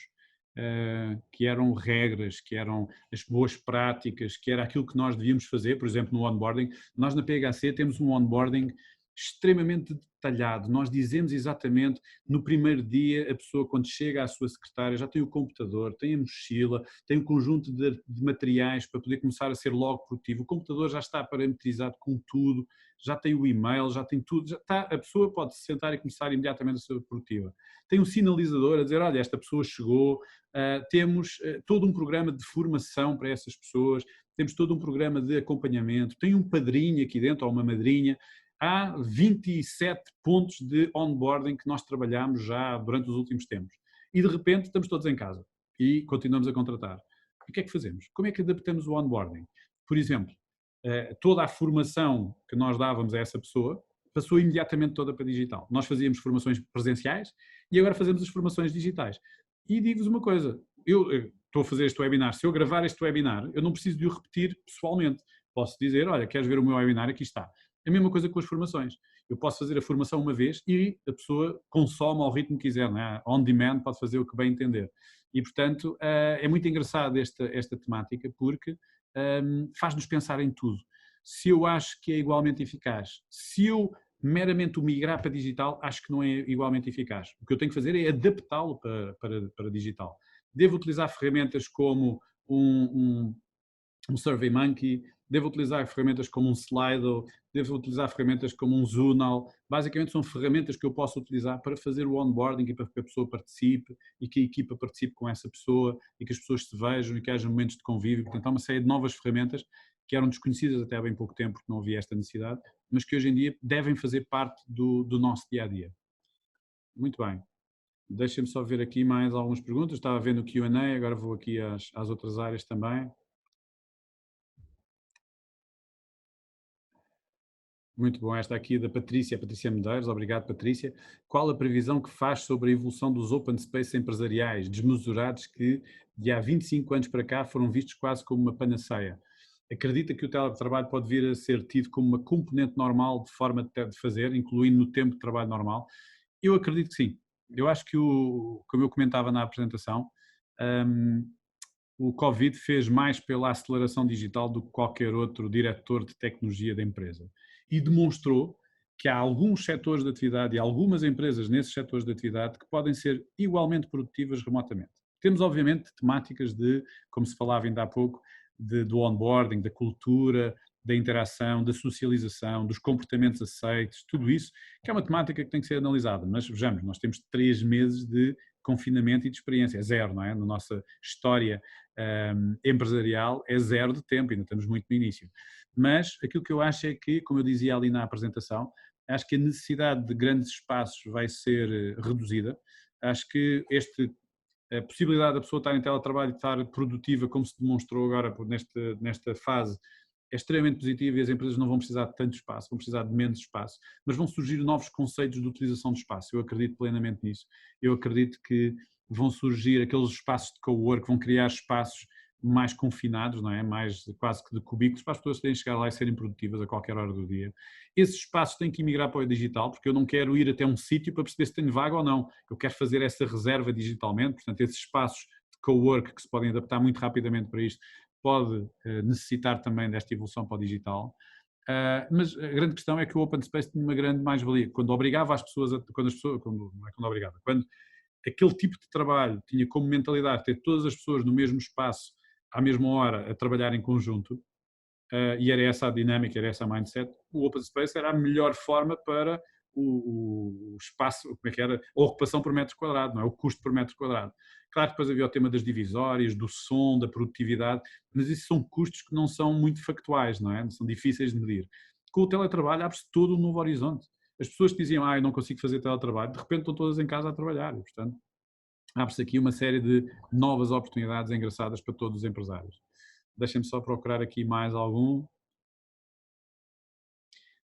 [SPEAKER 2] que eram regras, que eram as boas práticas, que era aquilo que nós devíamos fazer, por exemplo, no onboarding. Nós na PHC temos um onboarding extremamente detalhado. Nós dizemos exatamente no primeiro dia, a pessoa quando chega à sua secretária já tem o computador, tem a mochila, tem um conjunto de materiais para poder começar a ser logo produtivo. O computador já está parametrizado com tudo, já tem o e-mail, já tem tudo, já está, a pessoa pode se sentar e começar imediatamente a ser produtiva. Tem um sinalizador a dizer, olha, esta pessoa chegou, temos todo um programa de formação para essas pessoas, temos todo um programa de acompanhamento, tem um padrinho aqui dentro, ou uma madrinha. Há 27 pontos de onboarding que nós trabalhamos já durante os últimos tempos. E de repente estamos todos em casa e continuamos a contratar. E o que é que fazemos? Como é que adaptamos o onboarding? Por exemplo, toda a formação que nós dávamos a essa pessoa passou imediatamente toda para digital. Nós fazíamos formações presenciais e agora fazemos as formações digitais. E digo-vos uma coisa, eu estou a fazer este webinar, se eu gravar este webinar, eu não preciso de o repetir pessoalmente. Posso dizer, olha, queres ver o meu webinar? Aqui está. É a mesma coisa com as formações. Eu posso fazer a formação uma vez e a pessoa consome ao ritmo que quiser, não é? On demand, pode fazer o que bem entender. E, portanto, é muito engraçado esta temática porque faz-nos pensar em tudo. Se eu acho que é igualmente eficaz, se eu meramente o migrar para digital, acho que não é igualmente eficaz. O que eu tenho que fazer é adaptá-lo para digital. Devo utilizar ferramentas como um SurveyMonkey, devo utilizar ferramentas como um Slido, devo utilizar ferramentas como um Zoonal. Basicamente são ferramentas que eu posso utilizar para fazer o onboarding e para que a pessoa participe e que a equipa participe com essa pessoa e que as pessoas se vejam e que haja momentos de convívio. Portanto, há uma série de novas ferramentas que eram desconhecidas até há bem pouco tempo, porque não havia esta necessidade, mas que hoje em dia devem fazer parte do nosso dia-a-dia. Muito bem. Deixem-me só ver aqui mais algumas perguntas. Estava vendo o Q&A, agora vou aqui às outras áreas também. Muito bom, esta aqui é da Patrícia Medeiros, obrigado Patrícia. Qual a previsão que faz sobre a evolução dos open space empresariais desmesurados que de há 25 anos para cá foram vistos quase como uma panaceia? Acredita que o teletrabalho pode vir a ser tido como uma componente normal de forma de fazer, incluindo no tempo de trabalho normal? Eu acredito que sim. Eu acho que, como eu comentava na apresentação, o Covid fez mais pela aceleração digital do que qualquer outro diretor de tecnologia da empresa. E demonstrou que há alguns setores de atividade e algumas empresas nesses setores de atividade que podem ser igualmente produtivas remotamente. Temos, obviamente, temáticas de, como se falava ainda há pouco, do onboarding, da cultura, da interação, da socialização, dos comportamentos aceitos, tudo isso, que é uma temática que tem que ser analisada. Mas vejamos, nós temos 3 meses de confinamento e de experiência, é zero, não é? Na nossa história empresarial é zero de tempo, ainda estamos muito no início. Mas aquilo que eu acho é que, como eu dizia ali na apresentação, acho que a necessidade de grandes espaços vai ser reduzida. Acho que a possibilidade da pessoa estar em teletrabalho e estar produtiva, como se demonstrou agora nesta fase, é extremamente positiva e as empresas não vão precisar de tanto espaço, vão precisar de menos espaço, mas vão surgir novos conceitos de utilização de espaço. Eu acredito plenamente nisso. Eu acredito que vão surgir aqueles espaços de cowork, vão criar espaços mais confinados, não é? Mais quase que de cubículos, para as pessoas poderem chegar lá e serem produtivas a qualquer hora do dia. Esses espaços têm que migrar para o digital, porque eu não quero ir até um sítio para perceber se tenho vaga ou não. Eu quero fazer essa reserva digitalmente, portanto, esses espaços de cowork que se podem adaptar muito rapidamente para isto, pode necessitar também desta evolução para o digital. Mas a grande questão é que o Open Space tinha uma grande mais-valia. Quando obrigava as pessoas, quando aquele tipo de trabalho tinha como mentalidade ter todas as pessoas no mesmo espaço, à mesma hora, a trabalhar em conjunto, e era essa a dinâmica, era essa a mindset, o Open Space era a melhor forma para o espaço, como é que era? A ocupação por metro quadrado, não é? O custo por metro quadrado. Claro que depois havia o tema das divisórias, do som, da produtividade, mas isso são custos que não são muito factuais, não é? São difíceis de medir. Com o teletrabalho abre-se todo um novo horizonte. As pessoas que diziam, eu não consigo fazer teletrabalho, de repente estão todas em casa a trabalhar, e, portanto, abre-se aqui uma série de novas oportunidades engraçadas para todos os empresários. Deixem-me só procurar aqui mais algum.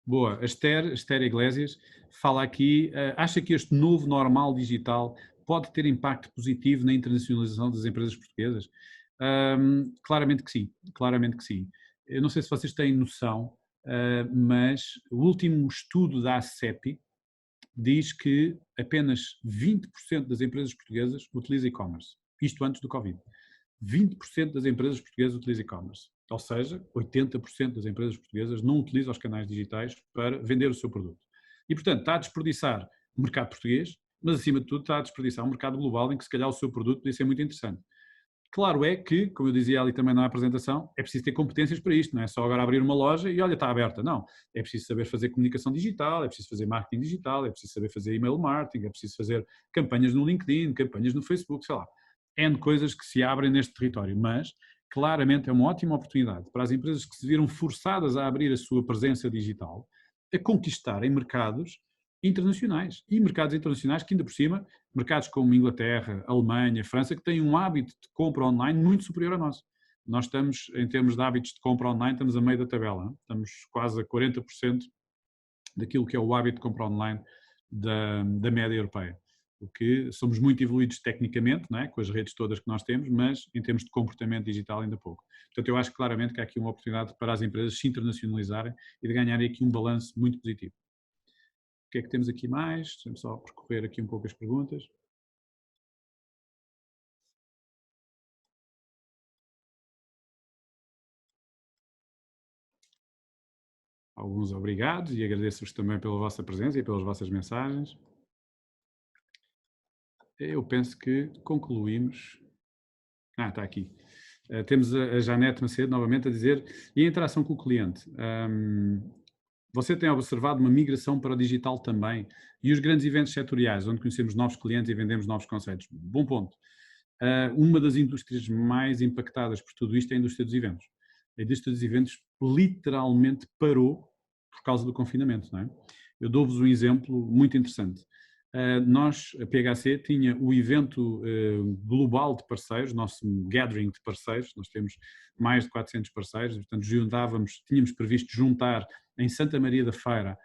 [SPEAKER 2] Boa, a Esther Iglesias fala aqui, acha que este novo normal digital pode ter impacto positivo na internacionalização das empresas portuguesas? Claramente que sim, claramente que sim. Eu não sei se vocês têm noção, mas o último estudo da ACEPI diz que apenas 20% das empresas portuguesas utilizam e-commerce, isto antes do Covid. 20% das empresas portuguesas utilizam e-commerce, ou seja, 80% das empresas portuguesas não utilizam os canais digitais para vender o seu produto. E, portanto, está a desperdiçar o mercado português, mas, acima de tudo, está a desperdiçar um mercado global em que, se calhar, o seu produto podia ser muito interessante. Claro é que, como eu dizia ali também na apresentação, é preciso ter competências para isto, não é só agora abrir uma loja e olha, está aberta, não. É preciso saber fazer comunicação digital, é preciso fazer marketing digital, é preciso saber fazer email marketing, é preciso fazer campanhas no LinkedIn, campanhas no Facebook, sei lá. N coisas que se abrem neste território, mas claramente é uma ótima oportunidade para as empresas que se viram forçadas a abrir a sua presença digital, a conquistarem mercados internacionais. E mercados internacionais que, ainda por cima, mercados como Inglaterra, Alemanha, França, que têm um hábito de compra online muito superior a nós. Nós estamos, em termos de hábitos de compra online, estamos a meio da tabela. Hein? Estamos quase a 40% daquilo que é o hábito de compra online da média europeia. O que somos muito evoluídos tecnicamente, não é? Com as redes todas que nós temos, mas em termos de comportamento digital ainda pouco. Portanto, eu acho claramente que há aqui uma oportunidade para as empresas se internacionalizarem e de ganharem aqui um balanço muito positivo. O que é que temos aqui mais? Deixa-me só percorrer aqui um pouco as perguntas. Alguns obrigados e agradeço-vos também pela vossa presença e pelas vossas mensagens. Eu penso que concluímos. Está aqui. Temos a Janete Macedo novamente a dizer, e a interação com o cliente? Você tem observado uma migração para o digital também e os grandes eventos setoriais, onde conhecemos novos clientes e vendemos novos conceitos? Bom ponto. Uma das indústrias mais impactadas por tudo isto é a indústria dos eventos. A indústria dos eventos literalmente parou por causa do confinamento, não é? Eu dou-vos um exemplo muito interessante. Nós, a PHC, tinha o evento global de parceiros, nosso gathering de parceiros, nós temos mais de 400 parceiros, portanto tínhamos previsto juntar em Santa Maria da Feira,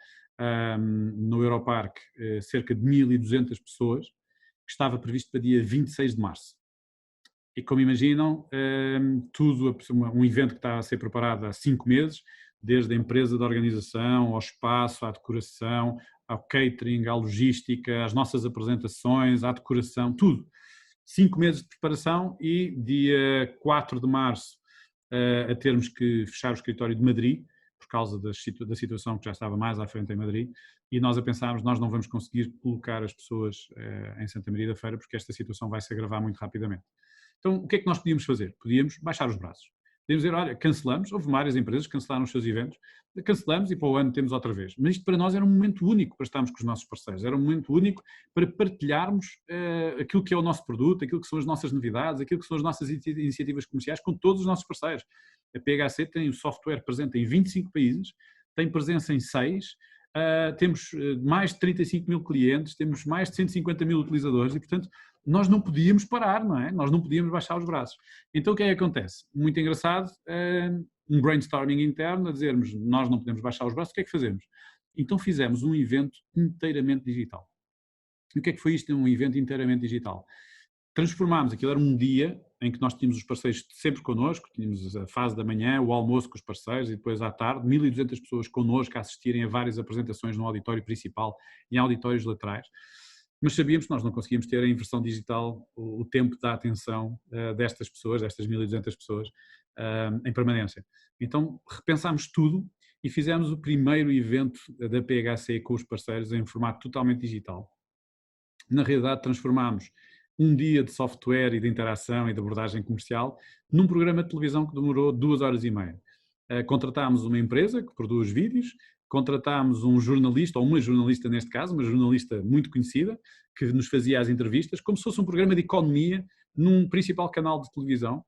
[SPEAKER 2] no Europarque, cerca de 1.200 pessoas, que estava previsto para dia 26 de março. E como imaginam, um evento que está a ser preparado há 5 meses, desde a empresa de organização, ao espaço, à decoração, ao catering, à logística, às nossas apresentações, à decoração, tudo. 5 meses de preparação e dia 4 de março a termos que fechar o escritório de Madrid, por causa da situação que já estava mais à frente em Madrid, e nós a pensarmos, nós não vamos conseguir colocar as pessoas em Santa Maria da Feira porque esta situação vai se agravar muito rapidamente. Então, o que é que nós podíamos fazer? Podíamos baixar os braços. Podíamos dizer, olha, cancelamos, houve várias empresas que cancelaram os seus eventos, cancelamos e para o ano temos outra vez. Mas isto para nós era um momento único para estarmos com os nossos parceiros, era um momento único para partilharmos aquilo que é o nosso produto, aquilo que são as nossas novidades, aquilo que são as nossas iniciativas comerciais com todos os nossos parceiros. A PHC tem o software presente em 25 países, tem presença em 6, temos mais de 35 mil clientes, temos mais de 150 mil utilizadores e, portanto, nós não podíamos parar, não é? Nós não podíamos baixar os braços. Então o que é que acontece? Muito engraçado, um brainstorming interno a dizermos nós não podemos baixar os braços, o que é que fazemos? Então fizemos um evento inteiramente digital. E o que é que foi isto? Um evento inteiramente digital. Transformámos, aquilo era um dia em que nós tínhamos os parceiros sempre connosco, tínhamos a fase da manhã, o almoço com os parceiros e depois à tarde, 1.200 pessoas connosco a assistirem a várias apresentações no auditório principal e em auditórios laterais. Mas sabíamos que nós não conseguíamos ter em versão digital o tempo da atenção destas pessoas, destas 1.200 pessoas, em permanência. Então repensámos tudo e fizemos o primeiro evento da PHC com os parceiros em formato totalmente digital. Na realidade transformámos um dia de software e de interação e de abordagem comercial num programa de televisão que demorou 2 horas e meia. Contratámos uma empresa que produz vídeos, contratámos um jornalista, ou uma jornalista neste caso, uma jornalista muito conhecida, que nos fazia as entrevistas, como se fosse um programa de economia num principal canal de televisão,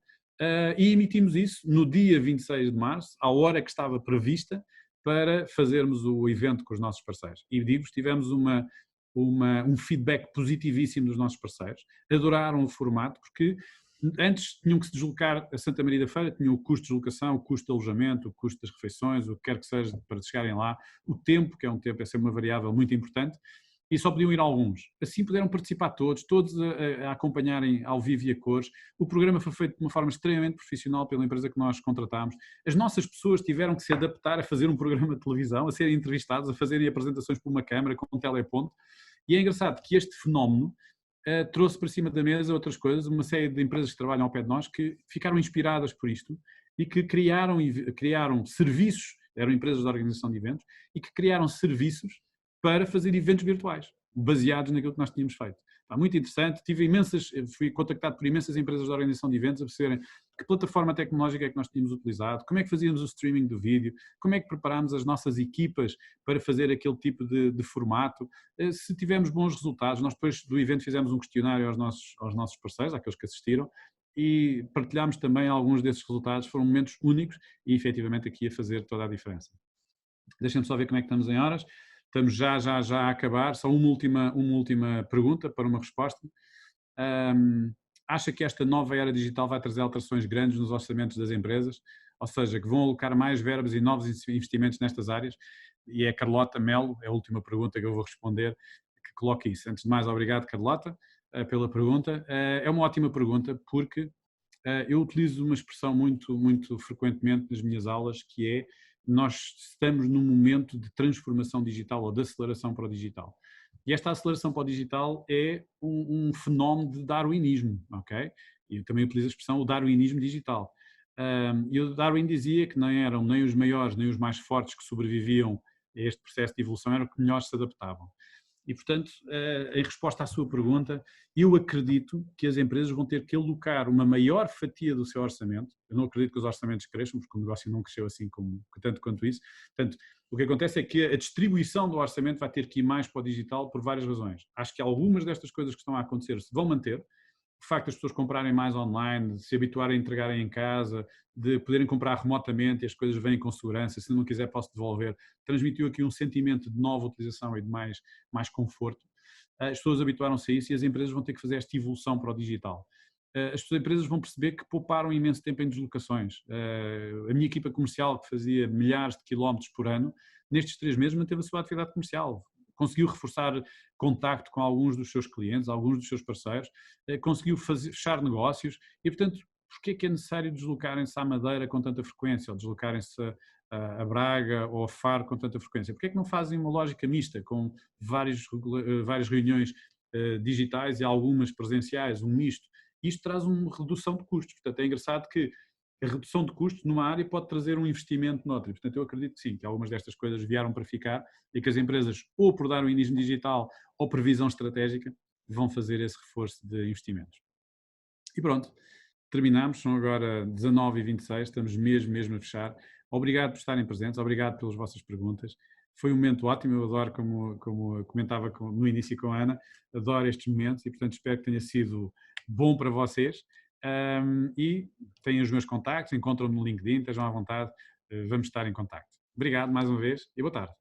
[SPEAKER 2] e emitimos isso no dia 26 de março, à hora que estava prevista, para fazermos o evento com os nossos parceiros. E digo-vos, tivemos um feedback positivíssimo dos nossos parceiros, adoraram o formato, porque antes tinham que se deslocar a Santa Maria da Feira, tinham o custo de deslocação, o custo de alojamento, o custo das refeições, o que quer que seja para chegarem lá, o tempo, que é um tempo, é sempre uma variável muito importante, e só podiam ir alguns. Assim puderam participar todos a acompanharem ao vivo e a cores. O programa foi feito de uma forma extremamente profissional pela empresa que nós contratámos. As nossas pessoas tiveram que se adaptar a fazer um programa de televisão, a serem entrevistados, a fazerem apresentações por uma câmara com um teleponto. E é engraçado que este fenómeno trouxe para cima da mesa outras coisas, uma série de empresas que trabalham ao pé de nós que ficaram inspiradas por isto e que criaram serviços, eram empresas de organização de eventos, e que criaram serviços para fazer eventos virtuais, baseados naquilo que nós tínhamos feito. Está muito interessante, fui contactado por imensas empresas de organização de eventos a perceberem que plataforma tecnológica é que nós tínhamos utilizado, como é que fazíamos o streaming do vídeo, como é que preparámos as nossas equipas para fazer aquele tipo de formato, se tivemos bons resultados. Nós depois do evento fizemos um questionário aos nossos parceiros, àqueles que assistiram, e partilhámos também alguns desses resultados, foram momentos únicos e efetivamente aqui a fazer toda a diferença. Deixem-me só ver como é que estamos em horas. Estamos já a acabar. Só uma última pergunta para uma resposta. Acha que esta nova era digital vai trazer alterações grandes nos orçamentos das empresas? Ou seja, que vão alocar mais verbas e novos investimentos nestas áreas? E é a Carlota Melo, é a última pergunta que eu vou responder, que coloca isso. Antes de mais, obrigado, Carlota, pela pergunta. É uma ótima pergunta porque eu utilizo uma expressão muito frequentemente nas minhas aulas, que é: nós estamos num momento de transformação digital ou de aceleração para o digital. E esta aceleração para o digital é um fenómeno de darwinismo, ok? E eu também utilizo a expressão o darwinismo digital. E o Darwin dizia que não eram nem os maiores nem os mais fortes que sobreviviam a este processo de evolução, eram os que melhor se adaptavam. E, portanto, em resposta à sua pergunta, eu acredito que as empresas vão ter que alocar uma maior fatia do seu orçamento. Eu não acredito que os orçamentos cresçam, porque o negócio não cresceu assim tanto quanto isso. Portanto, o que acontece é que a distribuição do orçamento vai ter que ir mais para o digital por várias razões. Acho que algumas destas coisas que estão a acontecer se vão manter. O facto das pessoas comprarem mais online, de se habituarem a entregarem em casa, de poderem comprar remotamente e as coisas vêm com segurança, se não quiser posso devolver, transmitiu aqui um sentimento de nova utilização e de mais conforto. As pessoas habituaram-se a isso e as empresas vão ter que fazer esta evolução para o digital. As empresas vão perceber que pouparam imenso tempo em deslocações. A minha equipa comercial, que fazia milhares de quilómetros por ano, nestes 3 meses manteve a sua atividade comercial. Conseguiu reforçar contacto com alguns dos seus clientes, alguns dos seus parceiros, conseguiu fechar negócios e, portanto, porquê é que é necessário deslocarem-se à Madeira com tanta frequência ou deslocarem-se a Braga ou a Faro com tanta frequência? Porquê é que não fazem uma lógica mista com várias reuniões digitais e algumas presenciais, um misto? Isto traz uma redução de custos, portanto é engraçado que a redução de custos numa área pode trazer um investimento noutra. Portanto, eu acredito que sim, que algumas destas coisas vieram para ficar e que as empresas, ou por dar o início digital ou previsão estratégica, vão fazer esse reforço de investimentos. E pronto, terminamos, são agora 19h26, estamos mesmo a fechar. Obrigado por estarem presentes, obrigado pelas vossas perguntas. Foi um momento ótimo, eu adoro, como comentava no início com a Ana, adoro estes momentos e, portanto, espero que tenha sido bom para vocês. E têm os meus contactos, encontram-me no LinkedIn, estejam à vontade, vamos estar em contacto. Obrigado mais uma vez e boa tarde.